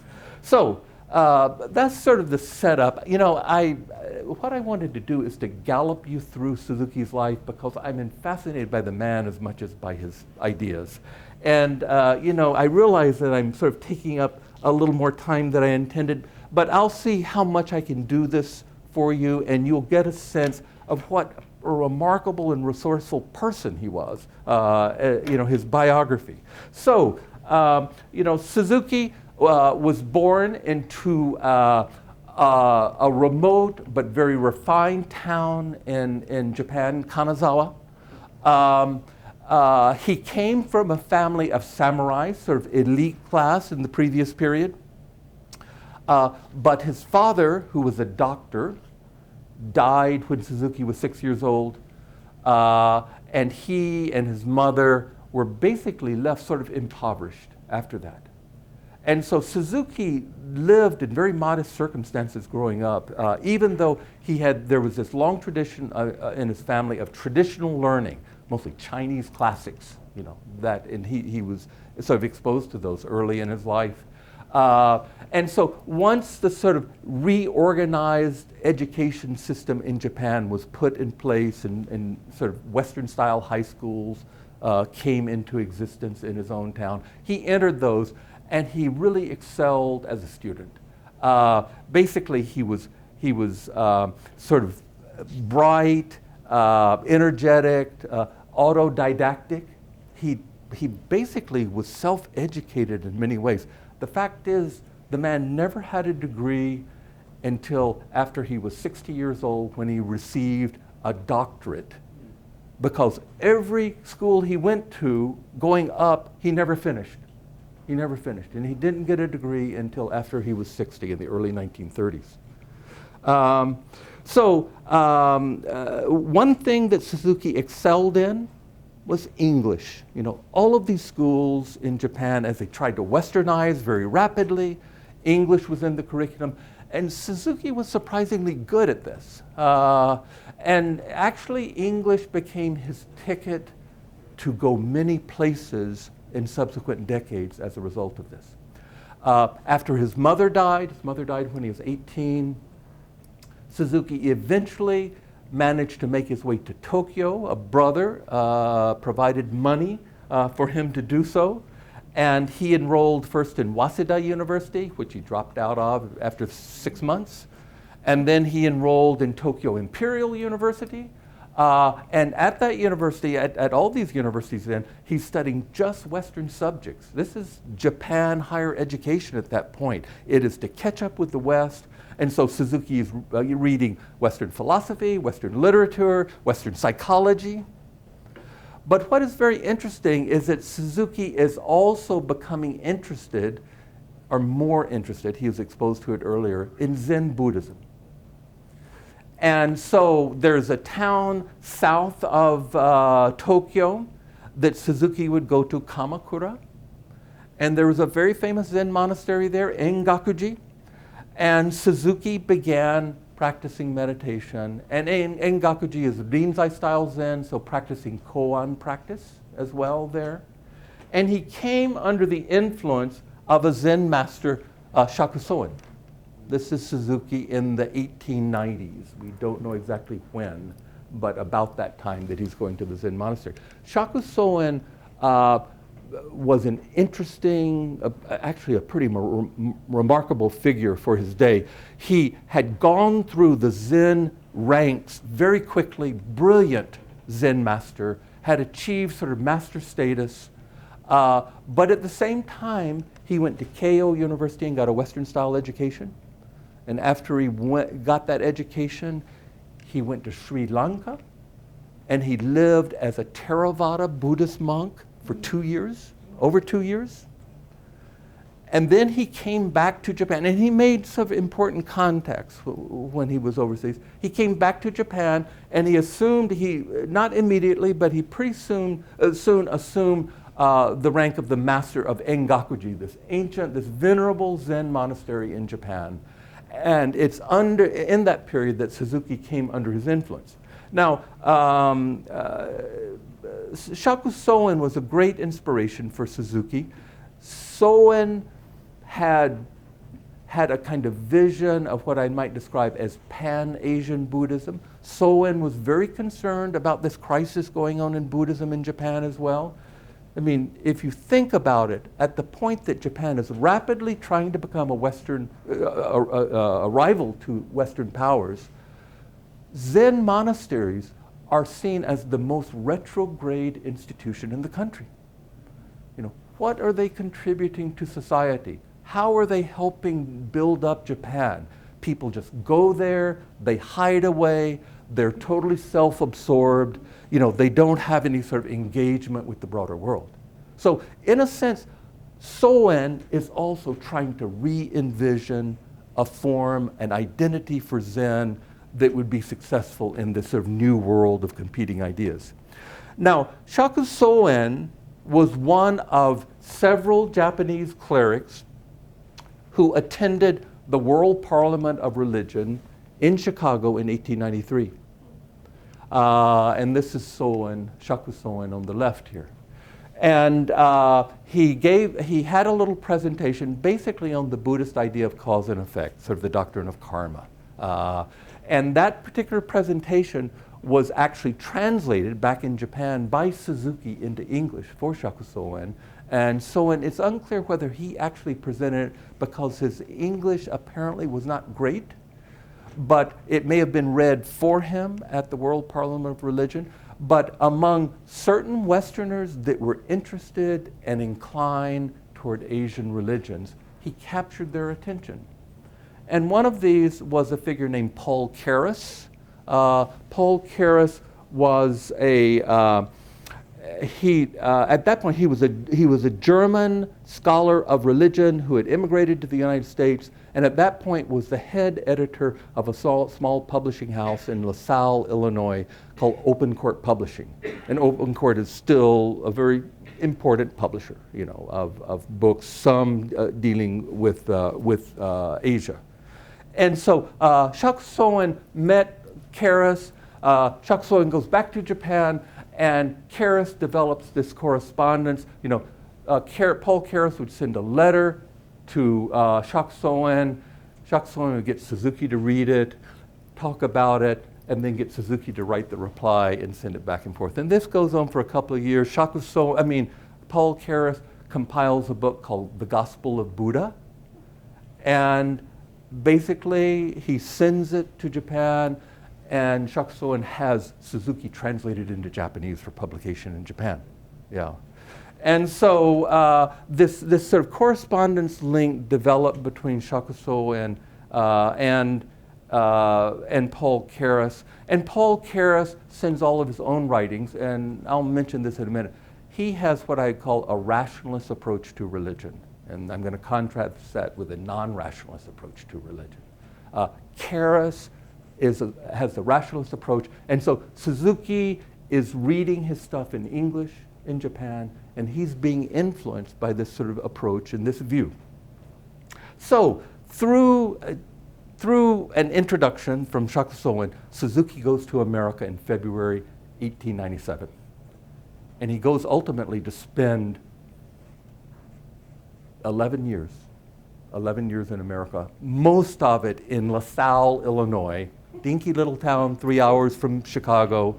So that's sort of the setup. What I wanted to do is to gallop you through Suzuki's life because I'm fascinated by the man as much as by his ideas. And, I realize that I'm sort of taking up a little more time than I intended, but I'll see how much I can do this for you, and you'll get a sense of what a remarkable and resourceful person he was, his biography. So, Suzuki was born into a remote but very refined town in Japan, Kanazawa. He came from a family of samurai, sort of elite class in the previous period. But his father, who was a doctor, died when Suzuki was 6 years old. And he and his mother were basically left sort of impoverished after that. And so Suzuki lived in very modest circumstances growing up, even though there was this long tradition in his family of traditional learning, mostly Chinese classics, and he was sort of exposed to those early in his life. And so once the sort of reorganized education system in Japan was put in place and sort of Western-style high schools came into existence in his own town, he entered those and he really excelled as a student. Basically, he was sort of bright, energetic, autodidactic. He basically was self-educated in many ways. The fact is, the man never had a degree until after he was 60 years old when he received a doctorate. Because every school he went to, going up, he never finished. He never finished. And he didn't get a degree until after he was 60 in the early 1930s. One thing that Suzuki excelled in was English. You know, all of these schools in Japan, as they tried to westernize very rapidly, English was in the curriculum. And Suzuki was surprisingly good at this. And actually, English became his ticket to go many places in subsequent decades as a result of this. After his mother died when he was 18, Suzuki eventually managed to make his way to Tokyo. A brother provided money for him to do so. And he enrolled first in Waseda University, which he dropped out of after 6 months. And then he enrolled in Tokyo Imperial University. And at that university, at all these universities then, he's studying just Western subjects. This is Japan higher education at that point. It is to catch up with the West. And so Suzuki is reading Western philosophy, Western literature, Western psychology. But what is very interesting is that Suzuki is also becoming interested, or more interested, he was exposed to it earlier, in Zen Buddhism. And so there's a town south of Tokyo that Suzuki would go to, Kamakura. And there was a very famous Zen monastery there, Engakuji. And Suzuki began practicing meditation. And Engakuji is Rinzai style Zen, so practicing koan practice as well there. And he came under the influence of a Zen master, Shakusoin. This is Suzuki in the 1890s. We don't know exactly when, but about that time that he's going to the Zen monastery. Shakusoin was an interesting, actually a pretty remarkable figure for his day. He had gone through the Zen ranks very quickly, brilliant Zen master, had achieved sort of master status, but at the same time, he went to Keio University and got a Western style education. And after he got that education, he went to Sri Lanka, and he lived as a Theravada Buddhist monk for 2 years, over 2 years. And then he came back to Japan, and he made some important contacts when he was overseas. He came back to Japan, and he assumed, not immediately, but he pretty soon assumed the rank of the master of Engakuji, this venerable Zen monastery in Japan. And it's in that period that Suzuki came under his influence. Now, Shakusoin was a great inspiration for Suzuki. Soen had a kind of vision of what I might describe as Pan-Asian Buddhism. Soen was very concerned about this crisis going on in Buddhism in Japan as well. I mean, if you think about it, at the point that Japan is rapidly trying to become a rival to Western powers, Zen monasteries are seen as the most retrograde institution in the country. You know, what are they contributing to society? How are they helping build up Japan? People just go there, they hide away, they're totally self-absorbed, you know, they don't have any sort of engagement with the broader world. So in a sense, Soen is also trying to re-envision a form, an identity for Zen that would be successful in this sort of new world of competing ideas. Now, Shakusoin was one of several Japanese clerics who attended the World Parliament of Religion in Chicago in 1893. And this is Shakusoin on the left here. And he had a little presentation basically on the Buddhist idea of cause and effect, sort of the doctrine of karma. And that particular presentation was actually translated back in Japan by Suzuki into English for Shakusoin. And Soen, it's unclear whether he actually presented it because his English apparently was not great, but it may have been read for him at the World Parliament of Religion. But among certain Westerners that were interested and inclined toward Asian religions, he captured their attention. And one of these was a figure named Paul Keres. Paul Keres was at that point he was a German scholar of religion who had immigrated to the United States, and at that point was the head editor of a small publishing house in LaSalle, Illinois, called Open Court Publishing. And Open Court is still a very important publisher, of books, some dealing with Asia. And so Shakusoin met Keres. Shakusoin goes back to Japan, and Keres develops this correspondence. Paul Keres would send a letter to Shakusoin. Shakusoin would get Suzuki to read it, talk about it, and then get Suzuki to write the reply and send it back and forth. And this goes on for a couple of years. Paul Keres compiles a book called The Gospel of Buddha, and basically he sends it to Japan, and Shakusoin has Suzuki translated into Japanese for publication in Japan. Yeah. And so this sort of correspondence link developed between Shakusoin and Paul Keres. And Paul Keres sends all of his own writings, and I'll mention this in a minute. He has what I call a rationalist approach to religion, and I'm going to contrast that with a non-rationalist approach to religion. Keres has the rationalist approach, and so Suzuki is reading his stuff in English in Japan, and he's being influenced by this sort of approach and this view. So through an introduction from Shakusoin, Suzuki goes to America in February 1897. And he goes ultimately to spend 11 years in America, most of it in LaSalle, Illinois, dinky little town 3 hours from Chicago.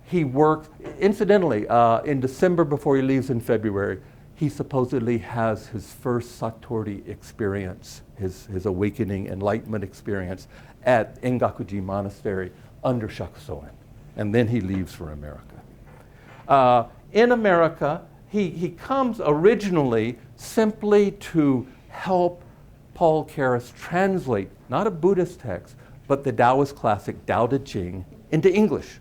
He works, incidentally, in December before he leaves in February, he supposedly has his first Satori experience, his awakening, enlightenment experience at Engakuji Monastery under Shakusoin. And then he leaves for America. In America, he comes originally simply to help Paul Keres translate, not a Buddhist text, but the Taoist classic Tao Te Ching into English.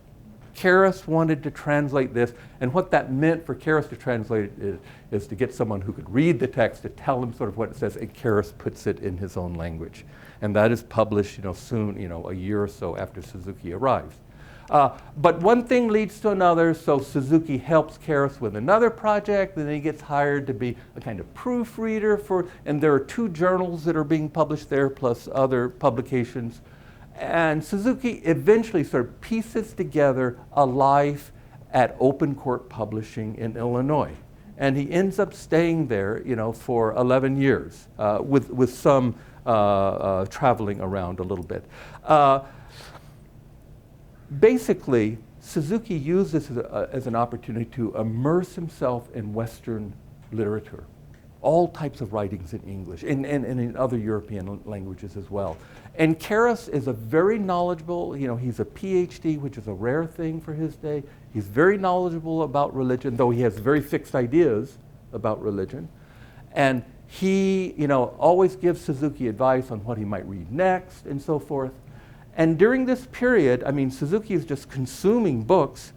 Keres wanted to translate this, and what that meant for Keres to translate it is to get someone who could read the text to tell him sort of what it says, and Keres puts it in his own language. And that is published, soon, a year or so after Suzuki arrives. But one thing leads to another, so Suzuki helps Keres with another project, and then he gets hired to be a kind of proofreader and there are 2 journals that are being published there, plus other publications. And Suzuki eventually sort of pieces together a life at Open Court Publishing in Illinois. And he ends up staying there, for 11 years, with some traveling around a little bit. Basically, Suzuki used this as an opportunity to immerse himself in Western literature, all types of writings in English and in other European languages as well. And Keres is a very knowledgeable, he's a PhD, which is a rare thing for his day. He's very knowledgeable about religion, though he has very fixed ideas about religion. And he, always gives Suzuki advice on what he might read next and so forth. And during this period, Suzuki is just consuming books.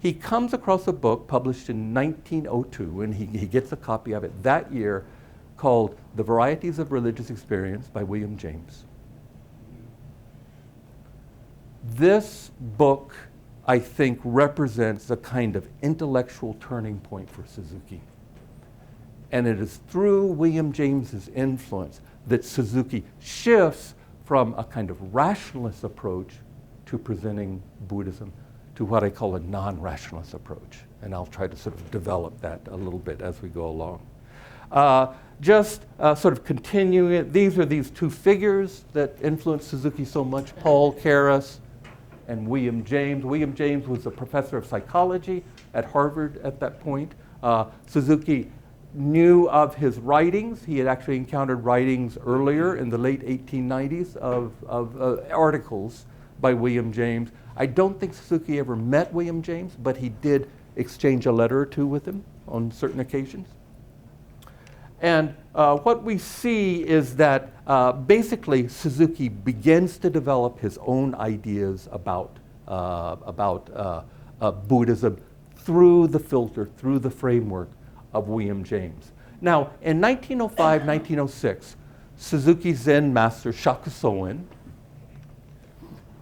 He comes across a book published in 1902, and he gets a copy of it that year, called The Varieties of Religious Experience by William James. This book, I think, represents a kind of intellectual turning point for Suzuki. And it is through William James's influence that Suzuki shifts from a kind of rationalist approach to presenting Buddhism to what I call a non-rationalist approach. And I'll try to sort of develop that a little bit as we go along. Sort of continuing it, these are these 2 figures that influenced Suzuki so much, Paul Keres and William James. William James was a professor of psychology at Harvard at that point. Suzuki knew of his writings. He had actually encountered writings earlier in the late 1890s of articles by William James. I don't think Suzuki ever met William James, but he did exchange a letter or 2 with him on certain occasions. And what we see is that basically Suzuki begins to develop his own ideas about Buddhism through the filter, through the framework of William James. Now, in 1905, 1906, Suzuki's Zen master, Shakusoin,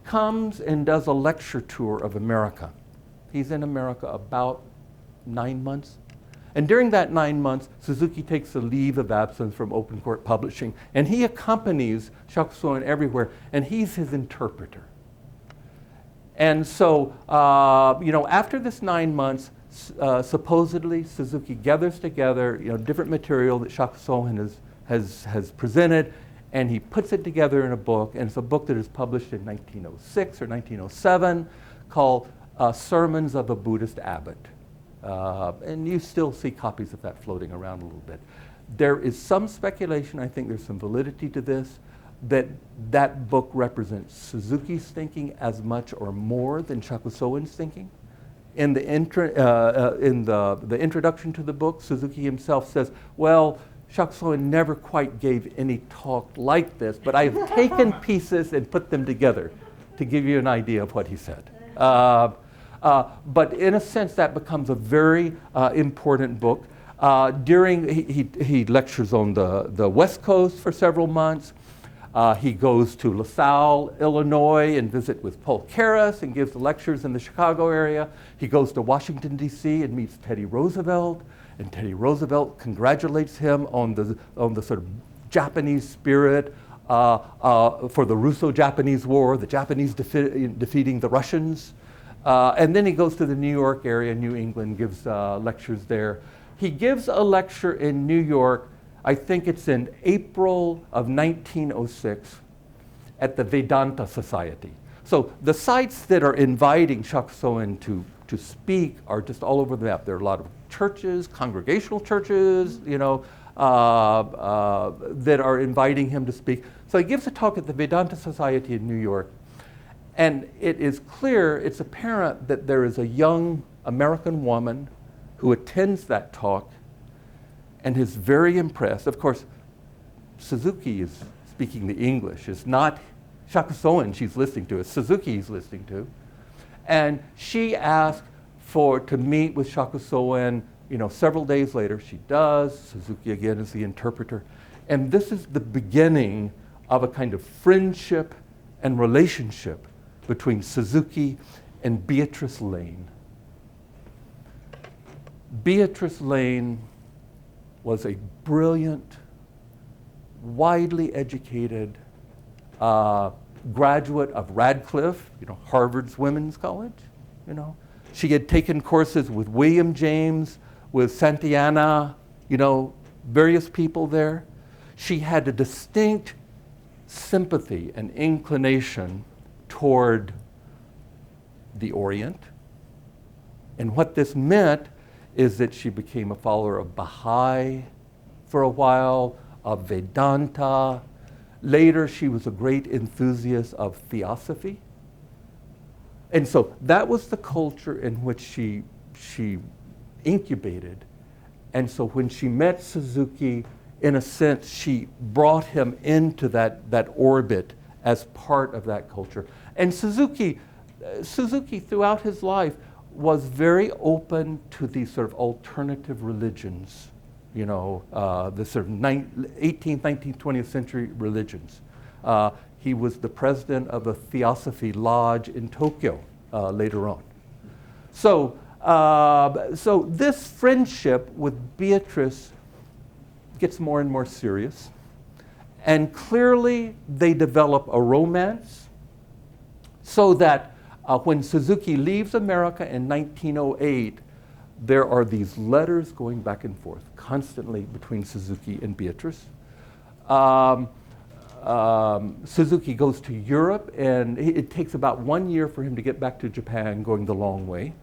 comes and does a lecture tour of America. He's in America about 9 months. And during that 9 months, Suzuki takes a leave of absence from Open Court Publishing, and he accompanies Shakusoin everywhere, and he's his interpreter. And so, after this 9 months, supposedly Suzuki gathers together, different material that Shakusoin has presented, and he puts it together in a book, and it's a book that is published in 1906 or 1907 called Sermons of a Buddhist Abbot. And you still see copies of that floating around a little bit. There is some speculation, I think there's some validity to this, that book represents Suzuki's thinking as much or more than Shakusoin's thinking. In the introduction to the book, Suzuki himself says, well, Shakusoin never quite gave any talk like this, but I have taken pieces and put them together to give you an idea of what he said. But in a sense, that becomes a very important book. He lectures on the West Coast for several months. He goes to LaSalle, Illinois, and visits with Paul Karras and gives lectures in the Chicago area. He goes to Washington, D.C. and meets Teddy Roosevelt. And Teddy Roosevelt congratulates him on the sort of Japanese spirit for the Russo-Japanese War, the Japanese defeating the Russians. And then he goes to the New York area, New England, gives lectures there. He gives a lecture in New York, I think it's in April of 1906, at the Vedanta Society. So the sites that are inviting Shakusoin to speak are just all over the map. There are a lot of churches, congregational churches, that are inviting him to speak. So he gives a talk at the Vedanta Society in New York. And it is clear, it's apparent that there is a young American woman who attends that talk and is very impressed. Of course, Suzuki is speaking the English. It's not Shakusoin she's listening to, it's Suzuki he's listening to. And she asked to meet with Shakusoin, several days later. She does. Suzuki again is the interpreter. And this is the beginning of a kind of friendship and relationship between Suzuki and Beatrice Lane. Beatrice Lane was a brilliant, widely educated graduate of Radcliffe, Harvard's women's college. She had taken courses with William James, with Santayana, various people there. She had a distinct sympathy and inclination toward the Orient. And what this meant is that she became a follower of Baha'i for a while, of Vedanta. Later, she was a great enthusiast of theosophy. And so that was the culture in which she incubated. And so when she met Suzuki, in a sense, she brought him into that orbit as part of that culture. And Suzuki, throughout his life, was very open to these sort of alternative religions, the sort of 18th, 19th, 20th century religions. He was the president of a Theosophy Lodge in Tokyo later on. So this friendship with Beatrice gets more and more serious. And clearly they develop a romance so that when Suzuki leaves America in 1908, there are these letters going back and forth constantly between Suzuki and Beatrice. Suzuki goes to Europe, and it takes about 1 year for him to get back to Japan, going the long way.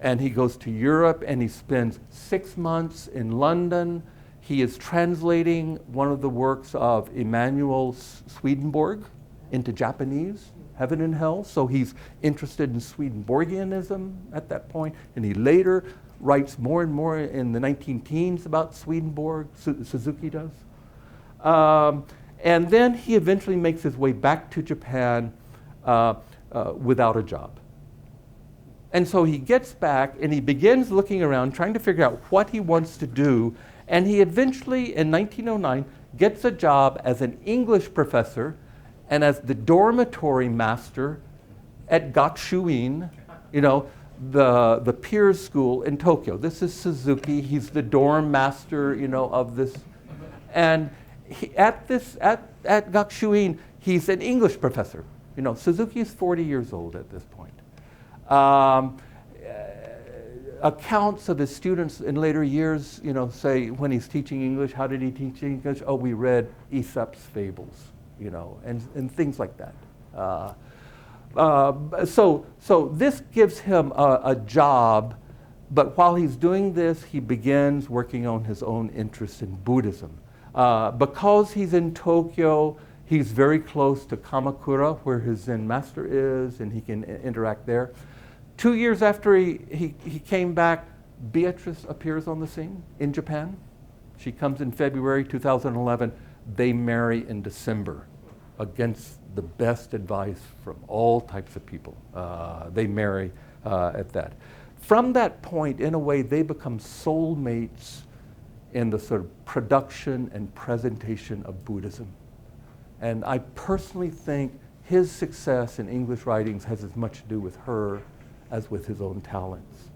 And he goes to Europe, and he spends 6 months in London. He is translating one of the works of Emanuel Swedenborg into Japanese, Heaven and Hell. So he's interested in Swedenborgianism at that point, and he later writes more and more in the 19-teens about Swedenborg, Suzuki does. And then he eventually makes his way back to Japan without a job. And so he gets back and he begins looking around, trying to figure out what he wants to do. And he eventually, in 1909, gets a job as an English professor and as the dormitory master at Gakushuin, you know, the peers school in Tokyo. This is Suzuki. He's the dorm master, you know, of this. And at Gakushuin, he's an English professor. You know, Suzuki is 40 years old at this point. Accounts of his students in later years, you know, say when he's teaching English, how did he teach English? Oh, we read Aesop's fables, you know, and things like that. So this gives him a job, but while he's doing this, he begins working on his own interest in Buddhism. Because he's in Tokyo, he's very close to Kamakura, where his Zen master is, and he can interact there. 2 years after he came back, Beatrice appears on the scene in Japan. She comes in February 2011. They marry in December against the best advice from all types of people. They marry at that. From that point, in a way, they become soulmates in the sort of production and presentation of Buddhism. And I personally think his success in English writings has as much to do with her as with his own talents.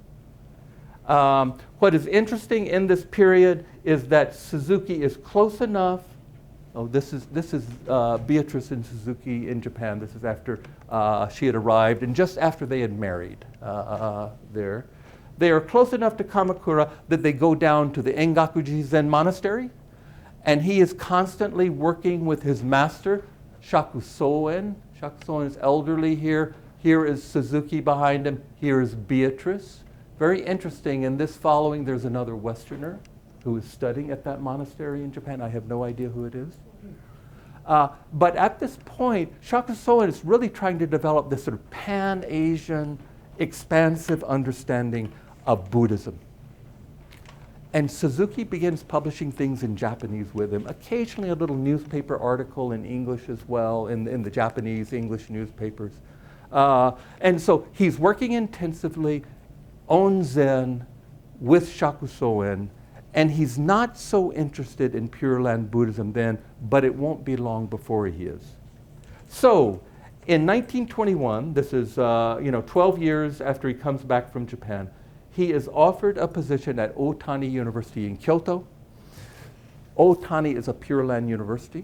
What is interesting in this period is that Suzuki is close enough. Oh, this is Beatrice and Suzuki in Japan. This is after she had arrived and just after they had married there. They are close enough to Kamakura that they go down to the Engakuji Zen monastery, and he is constantly working with his master, Shakusoen. Shakusoen is elderly here. Here is Suzuki behind him. Here is Beatrice. Very interesting. In this following, there's another Westerner who is studying at that monastery in Japan. I have no idea who it is. But at this point, Shakusoen is really trying to develop this sort of pan-Asian, expansive understanding of Buddhism. And Suzuki begins publishing things in Japanese with him, occasionally a little newspaper article in English as well, in the Japanese, English newspapers. And so he's working intensively on Zen with Shakusoen, and he's not so interested in Pure Land Buddhism then, but it won't be long before he is. So in 1921, this is 12 years after he comes back from Japan, he is offered a position at Otani University in Kyoto. Otani is a Pure Land university.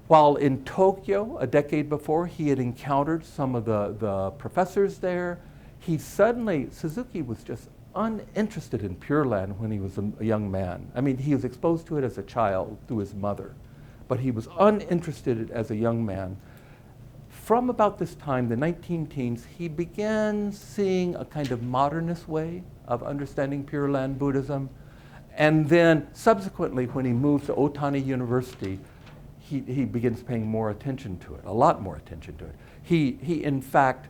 While in Tokyo, a decade before, he had encountered some of the professors there. Suzuki was just uninterested in Pure Land when he was a young man. I mean, he was exposed to it as a child through his mother, but he was uninterested as a young man. From about this time, the 19-teens, he began seeing a kind of modernist way of understanding Pure Land Buddhism. And then subsequently, when he moves to Otani University, he begins paying more attention to it, a lot more attention to it. He in fact,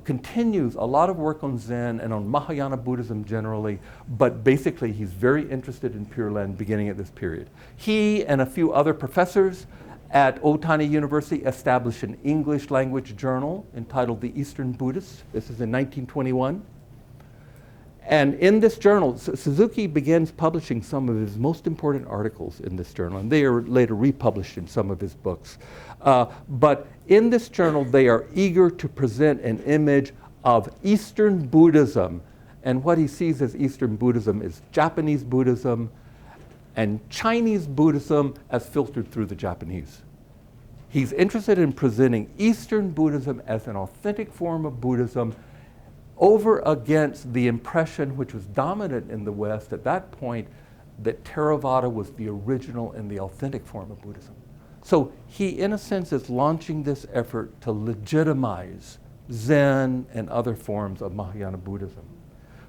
continues a lot of work on Zen and on Mahayana Buddhism generally, but basically he's very interested in Pure Land beginning at this period. He and a few other professors at Otani University established an English language journal entitled The Eastern Buddhist. This is in 1921. And in this journal, Suzuki begins publishing some of his most important articles in this journal, and they are later republished in some of his books. But in this journal, they are eager to present an image of Eastern Buddhism. And what he sees as Eastern Buddhism is Japanese Buddhism and Chinese Buddhism as filtered through the Japanese. He's interested in presenting Eastern Buddhism as an authentic form of Buddhism over against the impression which was dominant in the West at that point that Theravada was the original and the authentic form of Buddhism. So he, in a sense, is launching this effort to legitimize Zen and other forms of Mahayana Buddhism.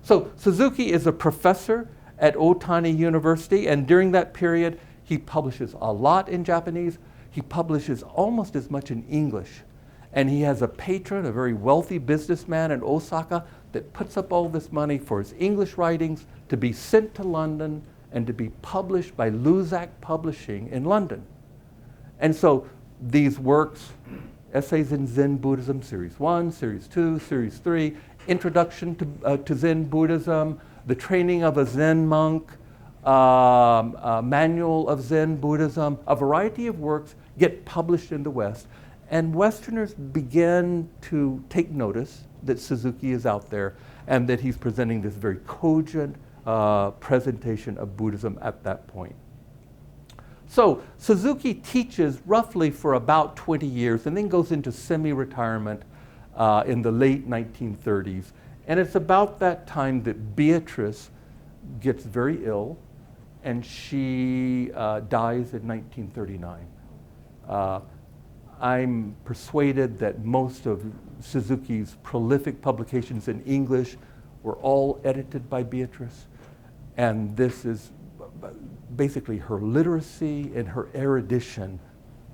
So Suzuki is a professor at Otani University, and during that period, he publishes a lot in Japanese. He publishes almost as much in English. And he has a patron, a very wealthy businessman in Osaka, that puts up all this money for his English writings to be sent to London and to be published by Luzac Publishing in London. And so these works, Essays in Zen Buddhism, Series 1, Series 2, Series 3, Introduction to Zen Buddhism, The Training of a Zen Monk, Manual of Zen Buddhism, a variety of works get published in the West. And Westerners begin to take notice that Suzuki is out there and that he's presenting this very cogent presentation of Buddhism at that point. So Suzuki teaches roughly for about 20 years and then goes into semi-retirement in the late 1930s. And it's about that time that Beatrice gets very ill and she dies in 1939. I'm persuaded that most of Suzuki's prolific publications in English were all edited by Beatrice. And this is basically her literacy and her erudition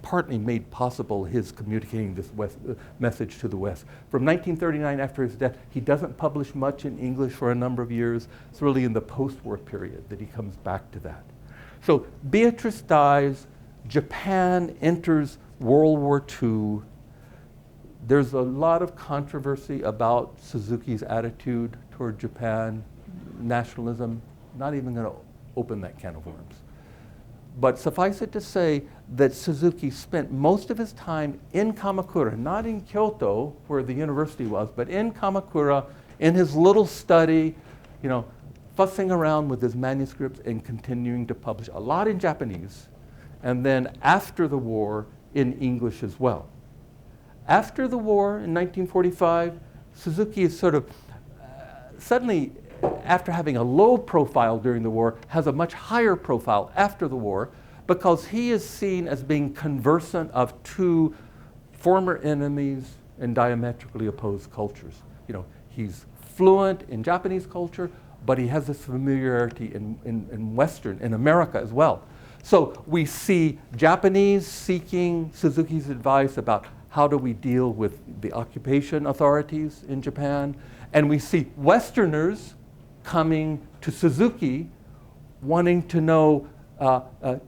partly made possible his communicating this message to the West. From 1939, after his death, he doesn't publish much in English for a number of years. It's really in the post-war period that he comes back to that. So Beatrice dies, Japan enters World War II. There's a lot of controversy about Suzuki's attitude toward Japan, nationalism. Not even going to open that can of worms. But suffice it to say that Suzuki spent most of his time in Kamakura, not in Kyoto, where the university was, but in Kamakura, in his little study, fussing around with his manuscripts and continuing to publish a lot in Japanese, and then after the war in English as well. After the war in 1945, Suzuki is sort of suddenly, after having a low profile during the war, has a much higher profile after the war because he is seen as being conversant of two former enemies in diametrically opposed cultures. He's fluent in Japanese culture, but he has this familiarity in Western, in America as well. So we see Japanese seeking Suzuki's advice about how do we deal with the occupation authorities in Japan, and we see Westerners coming to Suzuki wanting to know,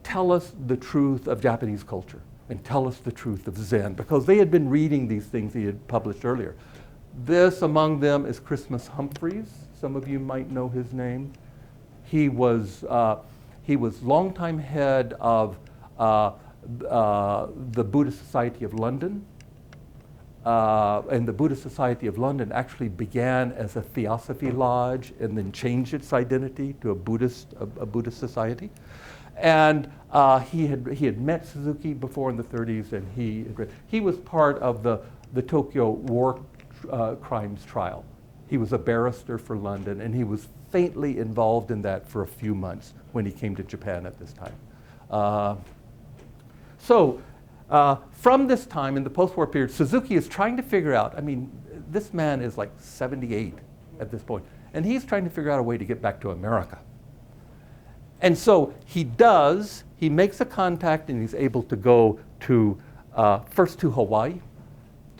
tell us the truth of Japanese culture and tell us the truth of Zen, because they had been reading these things he had published earlier. This among them is Christmas Humphreys. Some of you might know his name. He was longtime head of the Buddhist Society of London. And the Buddhist Society of London actually began as a Theosophy Lodge and then changed its identity to a Buddhist society. And he had met Suzuki before in the 30s, and he was part of the Tokyo war crimes trial. He was a barrister for London, and he was faintly involved in that for a few months when he came to Japan at this time. From this time in the post-war period, Suzuki is trying to figure out, this man is like 78 at this point, and he's trying to figure out a way to get back to America. And so he makes a contact, and he's able to go to, first to Hawaii,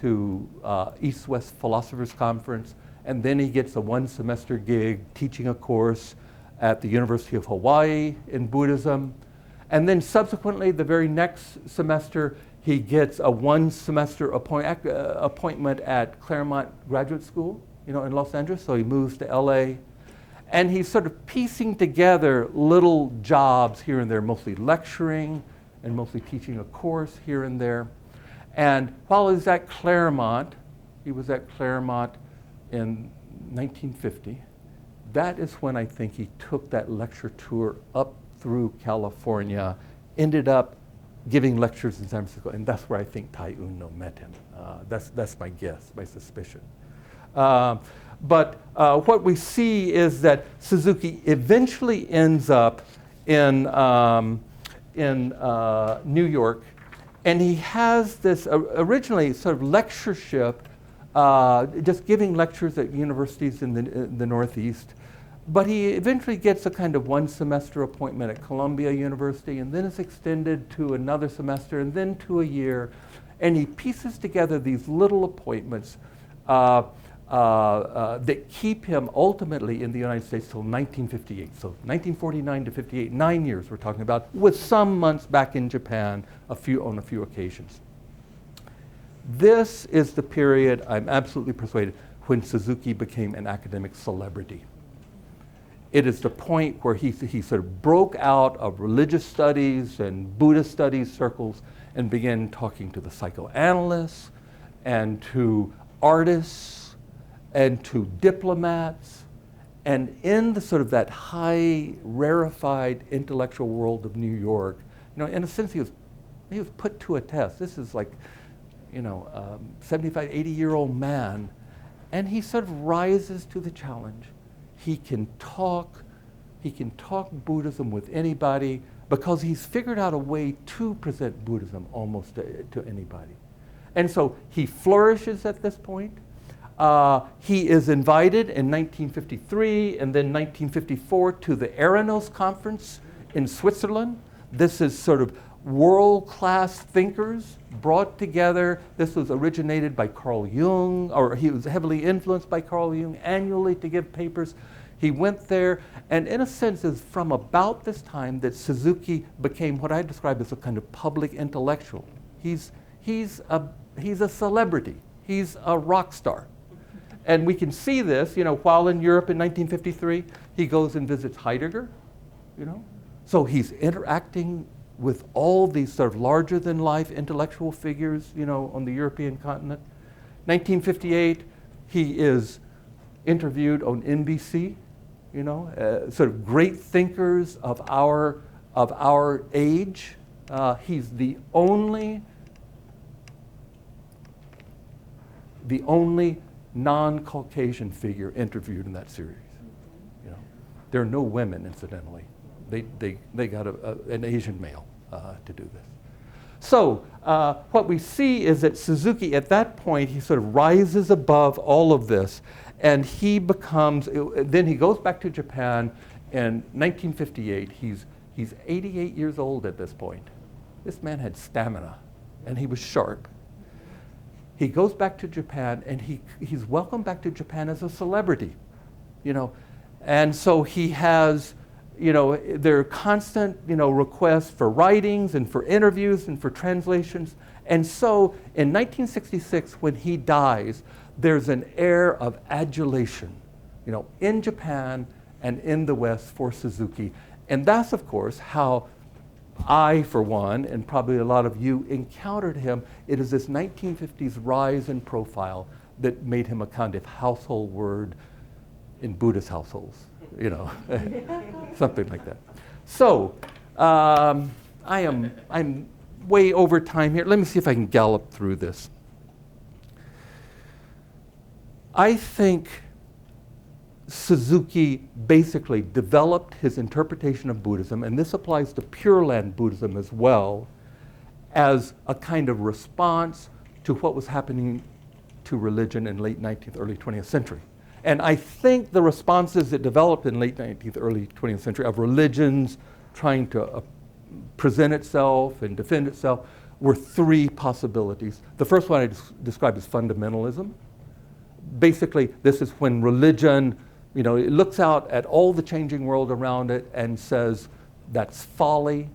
to East-West Philosophers Conference, and then he gets a one-semester gig teaching a course at the University of Hawaii in Buddhism. And then subsequently, the very next semester, he gets a one-semester appointment at Claremont Graduate School, in Los Angeles. So he moves to LA. And he's sort of piecing together little jobs here and there, mostly lecturing and mostly teaching a course here and there. And while he was at Claremont, in 1950, that is when I think he took that lecture tour up through California, ended up giving lectures in San Francisco, and that's where I think Tai Uno met him. That's my guess, my suspicion. But what we see is that Suzuki eventually ends up in New York, and he has this originally sort of lectureship, just giving lectures at universities in the Northeast. But he eventually gets a kind of one-semester appointment at Columbia University, and then it's extended to another semester, and then to a year. And he pieces together these little appointments that keep him ultimately in the United States till 1958. So 1949 to 58, 9 years we're talking about, with some months back in Japan on a few occasions. This is the period, I'm absolutely persuaded, when Suzuki became an academic celebrity. It is the point where he sort of broke out of religious studies and Buddhist studies circles and began talking to the psychoanalysts and to artists and to diplomats, and in the sort of that high, rarefied intellectual world of New York, in a sense he was put to a test. This is like, 75, 80-year-old man, and he sort of rises to the challenge. He can talk Buddhism with anybody because he's figured out a way to present Buddhism almost to anybody. And so he flourishes at this point. He is invited in 1953 and then 1954 to the Eranos Conference in Switzerland. This is sort of world-class thinkers brought together. This was originated by Carl Jung, or he was heavily influenced by Carl Jung annually to give papers. He went there, and in a sense, it's from about this time that Suzuki became what I describe as a kind of public intellectual. He's a celebrity. He's a rock star. And we can see this, while in Europe in 1953, he goes and visits Heidegger, So he's interacting with all these sort of larger-than-life intellectual figures, on the European continent. 1958, he is interviewed on NBC, sort of great thinkers of our age. He's the only non-Caucasian figure interviewed in that series. There are no women, incidentally. They got an Asian male to do this. So what we see is that Suzuki, at that point, he sort of rises above all of this, and he becomes. Then he goes back to Japan in 1958. He's 88 years old at this point. This man had stamina, and he was sharp. He goes back to Japan, and he's welcomed back to Japan as a celebrity, and so he has. There are constant, requests for writings and for interviews and for translations. And so in 1966, when he dies, there's an air of adulation, in Japan and in the West for Suzuki. And that's, of course, how I, for one, and probably a lot of you, encountered him. It is this 1950s rise in profile that made him a kind of household word in Buddhist households. Something like that. So, I'm way over time here. Let me see if I can gallop through this. I think Suzuki basically developed his interpretation of Buddhism, and this applies to Pure Land Buddhism as well, as a kind of response to what was happening to religion in late 19th, early 20th century. And I think the responses that developed in late 19th, early 20th century of religions trying to present itself and defend itself were three possibilities. The first one I described as fundamentalism. Basically, this is when religion, it looks out at all the changing world around it and says, that's folly.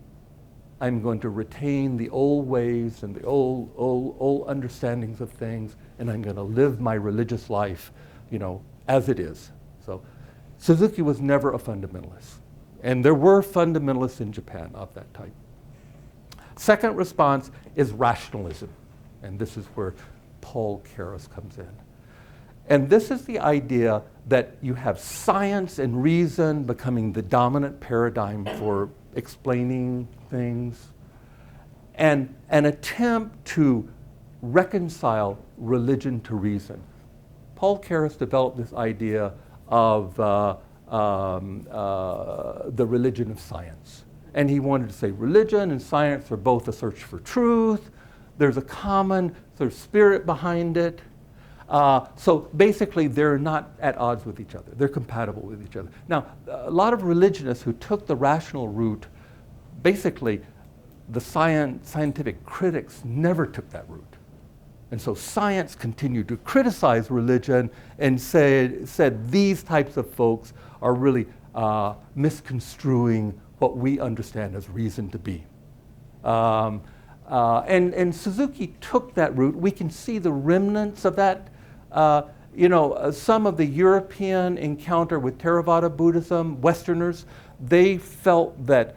I'm going to retain the old ways and the old understandings of things, and I'm going to live my religious life, as it is. So Suzuki was never a fundamentalist. And there were fundamentalists in Japan of that type. Second response is rationalism. And this is where Paul Karras comes in. And this is the idea that you have science and reason becoming the dominant paradigm for explaining things, and an attempt to reconcile religion to reason. Paul Karras developed this idea of the religion of science. And he wanted to say religion and science are both a search for truth. There's a common sort of spirit behind it. So basically, they're not at odds with each other. They're compatible with each other. Now, a lot of religionists who took the rational route, basically, the scientific critics never took that route. And so science continued to criticize religion and said these types of folks are really misconstruing what we understand as reason to be. And Suzuki took that route. We can see the remnants of that. Some of the European encounter with Theravada Buddhism, Westerners, they felt that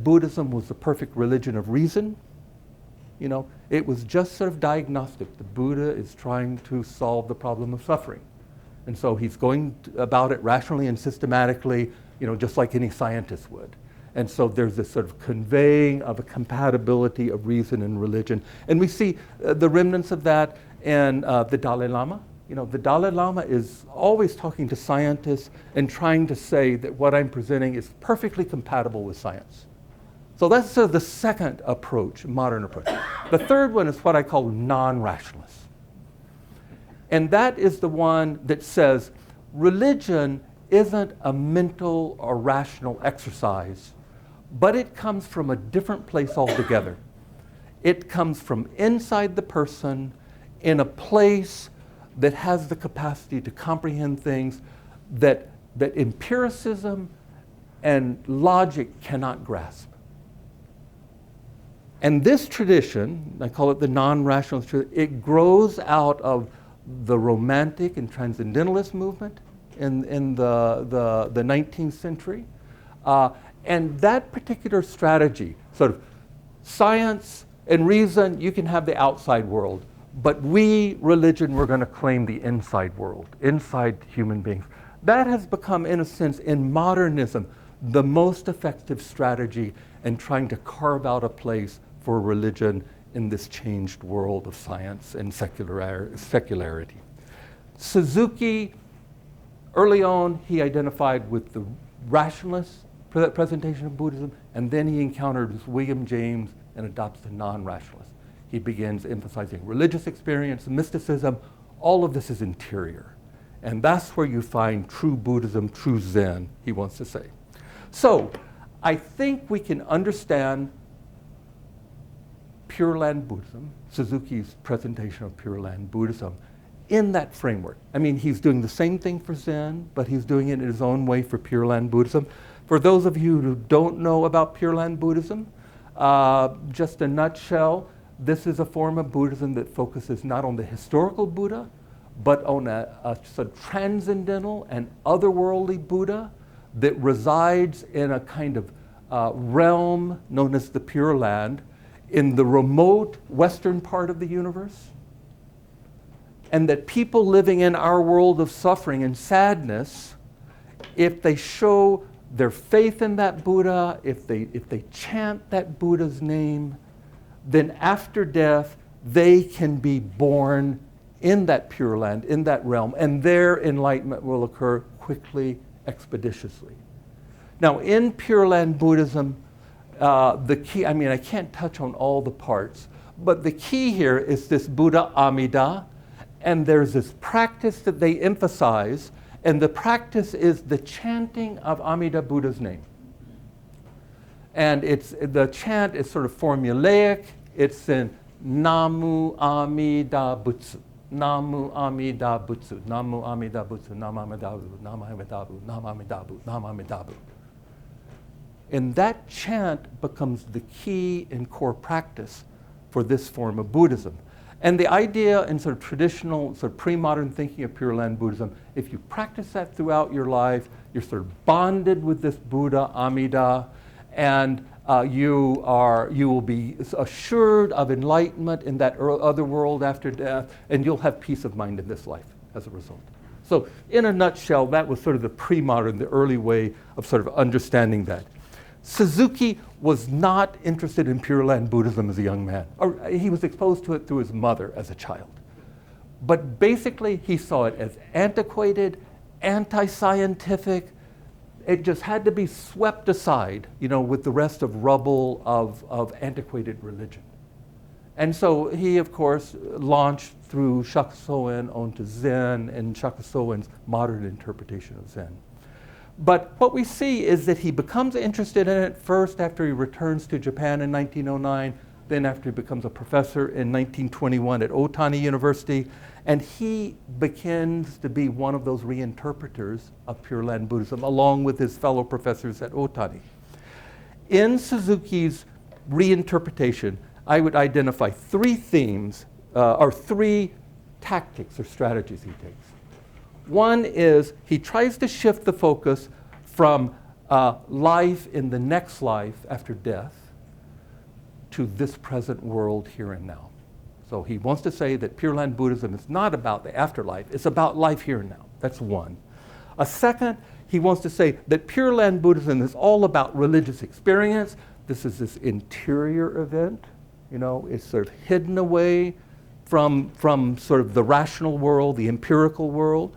Buddhism was the perfect religion of reason. It was just sort of diagnostic. The Buddha is trying to solve the problem of suffering. And so he's going about it rationally and systematically, just like any scientist would. And so there's this sort of conveying of a compatibility of reason and religion. And we see the remnants of that in the Dalai Lama. The Dalai Lama is always talking to scientists and trying to say that what I'm presenting is perfectly compatible with science. So that's sort of the second approach, modern approach. The third one is what I call non-rationalist. And that is the one that says religion isn't a mental or rational exercise, but it comes from a different place altogether. It comes from inside the person in a place that has the capacity to comprehend things that empiricism and logic cannot grasp. And this tradition, I call it the non-rationalist tradition, it grows out of the Romantic and Transcendentalist movement in the 19th century. And that particular strategy, sort of science and reason, you can have the outside world, but we, religion, we're going to claim the inside world, inside human beings. That has become, in a sense, in modernism, the most effective strategy in trying to carve out a place for religion in this changed world of science and secularity. Suzuki, early on, he identified with the rationalist presentation of Buddhism, and then he encounters William James and adopts the non-rationalist. He begins emphasizing religious experience, mysticism. All of this is interior. And that's where you find true Buddhism, true Zen, he wants to say. So I think we can understand Pure Land Buddhism, Suzuki's presentation of Pure Land Buddhism, in that framework. I mean, he's doing the same thing for Zen, but he's doing it in his own way for Pure Land Buddhism. For those of you who don't know about Pure Land Buddhism, just a nutshell, this is a form of Buddhism that focuses not on the historical Buddha, but on a sort of transcendental and otherworldly Buddha that resides in a kind of realm known as the Pure Land in the remote western part of the universe. And that people living in our world of suffering and sadness, if they show their faith in that Buddha, if they chant that Buddha's name, then after death, they can be born in that Pure Land, in that realm, and their enlightenment will occur quickly, expeditiously. Now, in Pure Land Buddhism, the key, I mean, I can't touch on all the parts, but the key here is this Buddha Amida, and there's this practice that they emphasize, and the practice is the chanting of Amida Buddha's name. And the chant is sort of formulaic. It's in Namu Amida Butsu, Namu Amida Butsu, Namu Amida Butsu, Namu Amida Butsu, Namu Amida Butsu, Namu Amida Butsu, Namu Amida Butsu. And that chant becomes the key and core practice for this form of Buddhism. And the idea in sort of traditional, sort of pre-modern thinking of Pure Land Buddhism, if you practice that throughout your life, you're sort of bonded with this Buddha, Amida, and you will be assured of enlightenment in that other world after death, and you'll have peace of mind in this life as a result. So in a nutshell, that was sort of the pre-modern, the early way of sort of understanding that. Suzuki was not interested in Pure Land Buddhism as a young man. Or he was exposed to it through his mother as a child. But basically, he saw it as antiquated, anti-scientific. It just had to be swept aside, with the rest of rubble of antiquated religion. And so he, of course, launched through Shakusoen onto Zen and Shakusoen's modern interpretation of Zen. But what we see is that he becomes interested in it first after he returns to Japan in 1909, then after he becomes a professor in 1921 at Otani University, and he begins to be one of those reinterpreters of Pure Land Buddhism, along with his fellow professors at Otani. In Suzuki's reinterpretation, I would identify three themes, or three tactics or strategies he takes. One is he tries to shift the focus from life in the next life after death to this present world here and now. So he wants to say that Pure Land Buddhism is not about the afterlife, it's about life here and now. That's one. A second, he wants to say that Pure Land Buddhism is all about religious experience. This is this interior event, you know, it's sort of hidden away from sort of the rational world, the empirical world.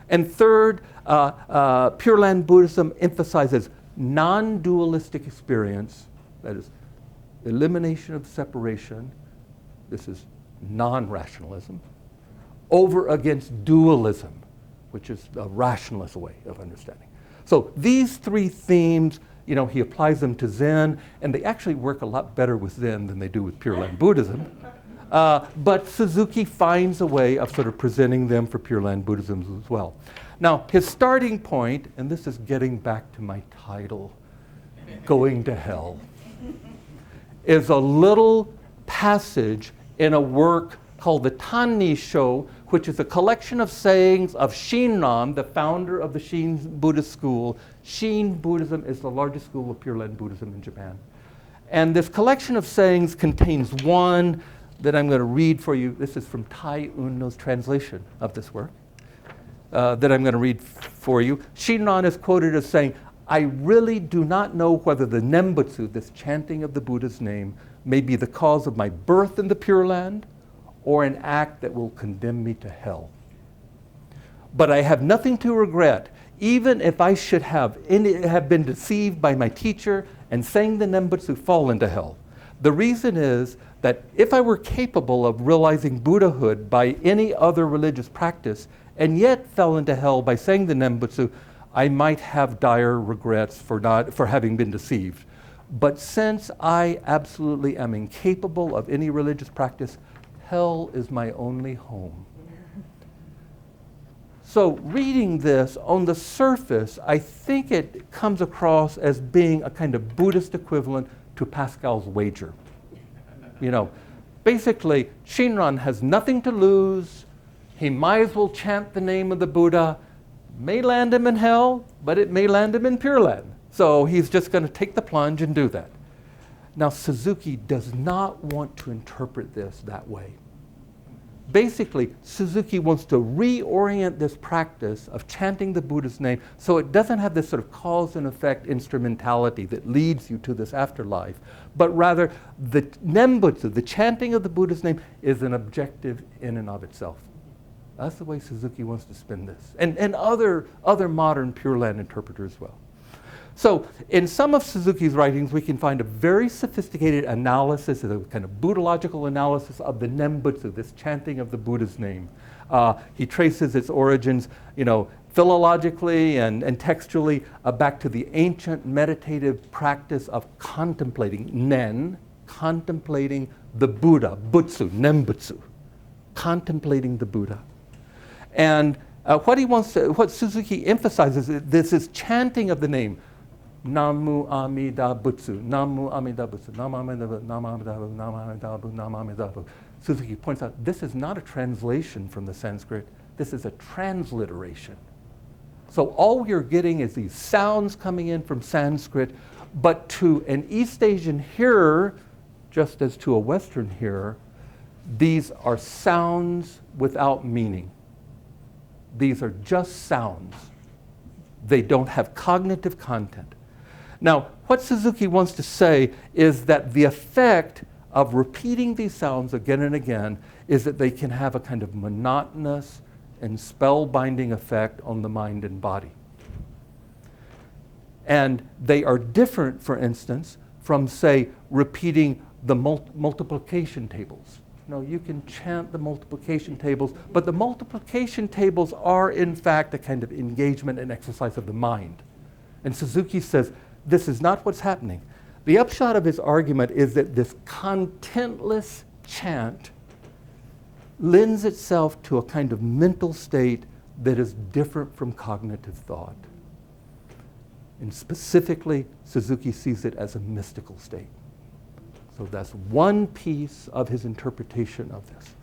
And third, Pure Land Buddhism emphasizes non-dualistic experience, that is, elimination of separation, this is non-rationalism, over against dualism, which is a rationalist way of understanding. So these three themes, you know, he applies them to Zen, and they actually work a lot better with Zen than they do with Pure Land Buddhism. But Suzuki finds a way of sort of presenting them for Pure Land Buddhism as well. Now, his starting point, and this is getting back to my title, Going to Hell, is a little passage in a work called the Tanni Sho, which is a collection of sayings of Shinran, the founder of the Shin Buddhist school. Shin Buddhism is the largest school of Pure Land Buddhism in Japan. And this collection of sayings contains one that I'm going to read for you. This is from Tai Uno's translation of this work that I'm going to read for you. Shinran is quoted as saying, "I really do not know whether the Nembutsu, this chanting of the Buddha's name, may be the cause of my birth in the Pure Land or an act that will condemn me to hell. But I have nothing to regret, even if I should have been deceived by my teacher and saying the Nembutsu fall into hell. The reason is that if I were capable of realizing Buddhahood by any other religious practice and yet fell into hell by saying the Nembutsu, I might have dire regrets for having been deceived. But since I absolutely am incapable of any religious practice, hell is my only home." So reading this, on the surface, I think it comes across as being a kind of Buddhist equivalent to Pascal's wager. You know, basically, Shinran has nothing to lose. He might as well chant the name of the Buddha. May land him in hell, but it may land him in Pure Land. So he's just going to take the plunge and do that. Now, Suzuki does not want to interpret this that way. Basically, Suzuki wants to reorient this practice of chanting the Buddha's name so it doesn't have this sort of cause and effect instrumentality that leads you to this afterlife, but rather the Nembutsu, the chanting of the Buddha's name, is an objective in and of itself. That's the way Suzuki wants to spin this, and other modern Pure Land interpreters as well. So in some of Suzuki's writings, we can find a very sophisticated analysis, a kind of Buddhological analysis of the Nembutsu, this chanting of the Buddha's name. He traces its origins, you know, philologically and textually back to the ancient meditative practice of contemplating, nen, contemplating the Buddha, butsu, Nembutsu, contemplating the Buddha. And what Suzuki emphasizes is this is chanting of the name. Namu Amida Butsu, Namu Amida Butsu, Namu Amida Butsu, Namu Amida Butsu, Namu Amida Butsu, Namu Amida Butsu. Suzuki points out this is not a translation from the Sanskrit, this is a transliteration. So all you're getting is these sounds coming in from Sanskrit, but to an East Asian hearer, just as to a Western hearer, these are sounds without meaning. These are just sounds. They don't have cognitive content. Now, what Suzuki wants to say is that the effect of repeating these sounds again and again is that they can have a kind of monotonous and spellbinding effect on the mind and body. And they are different, for instance, from, say, repeating the multiplication tables. No, you can chant the multiplication tables, but the multiplication tables are, in fact, a kind of engagement and exercise of the mind. And Suzuki says, this is not what's happening. The upshot of his argument is that this contentless chant lends itself to a kind of mental state that is different from cognitive thought. And specifically, Suzuki sees it as a mystical state. So that's one piece of his interpretation of this.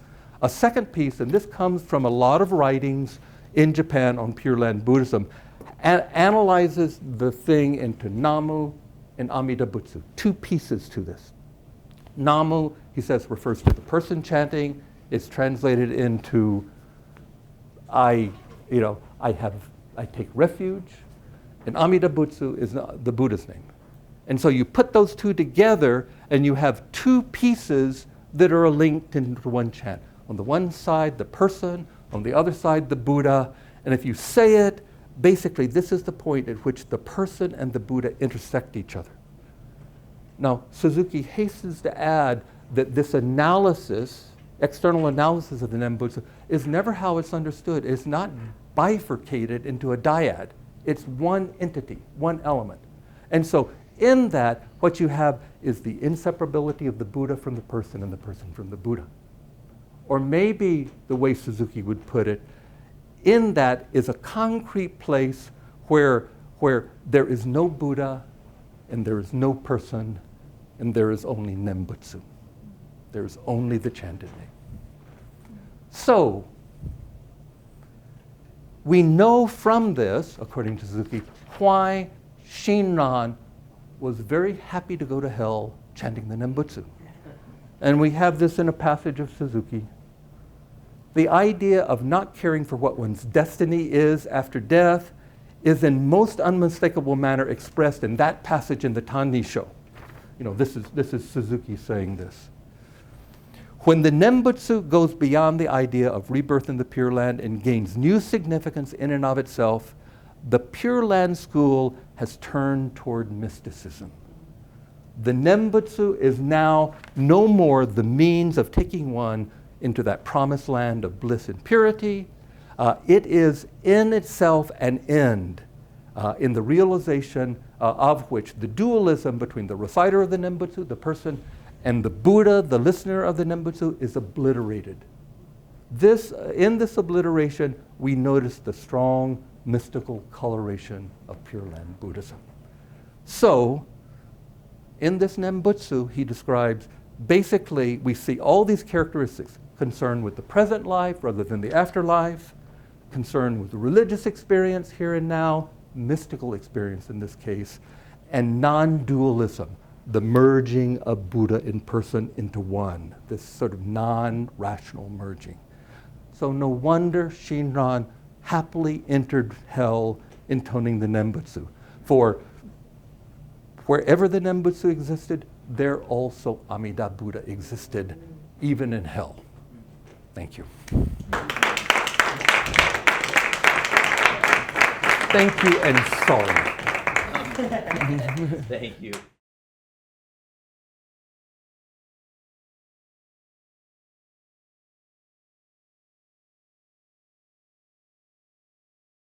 A second piece, and this comes from a lot of writings in Japan on Pure Land Buddhism, analyzes the thing into Namu and Amida Butsu. Two pieces to this. Namu, he says, refers to the person chanting. It's translated into I take refuge. And Amida Butsu is the Buddha's name. And so you put those two together and you have two pieces that are linked into one chant. On the one side, the person, on the other side, the Buddha. And if you say it, basically this is the point at which the person and the Buddha intersect each other. Now, Suzuki hastens to add that this analysis, external analysis of the Nembutsu, is never how it's understood. It's not bifurcated into a dyad. It's one entity, one element. And so in that, what you have is the inseparability of the Buddha from the person and the person from the Buddha. Or maybe the way Suzuki would put it, in that is a concrete place where there is no Buddha and there is no person and there is only Nembutsu. There is only the chanted name. So, we know from this, according to Suzuki, why Shinran was very happy to go to hell chanting the Nembutsu. And we have this in a passage of Suzuki. The idea of not caring for what one's destiny is after death is in most unmistakable manner expressed in that passage in the Tannisho. This is Suzuki saying this. When the Nembutsu goes beyond the idea of rebirth in the Pure Land and gains new significance in and of itself, the Pure Land school has turned toward mysticism. The Nembutsu is now no more the means of taking one into that promised land of bliss and purity. It is in itself an end, in the realization of which the dualism between the reciter of the Nembutsu, the person, and the Buddha, the listener of the Nembutsu, is obliterated. In this obliteration, we notice the strong mystical coloration of Pure Land Buddhism. So, in this Nembutsu, he describes, basically, we see all these characteristics: concern with the present life rather than the afterlife, concern with the religious experience here and now, mystical experience in this case, and non-dualism, the merging of Buddha in person into one, this sort of non-rational merging. So no wonder Shinran happily entered hell intoning the Nembutsu. For wherever the Nembutsu existed, there also Amida Buddha existed, even in hell. Thank you. Thank you and sorry. Thank you.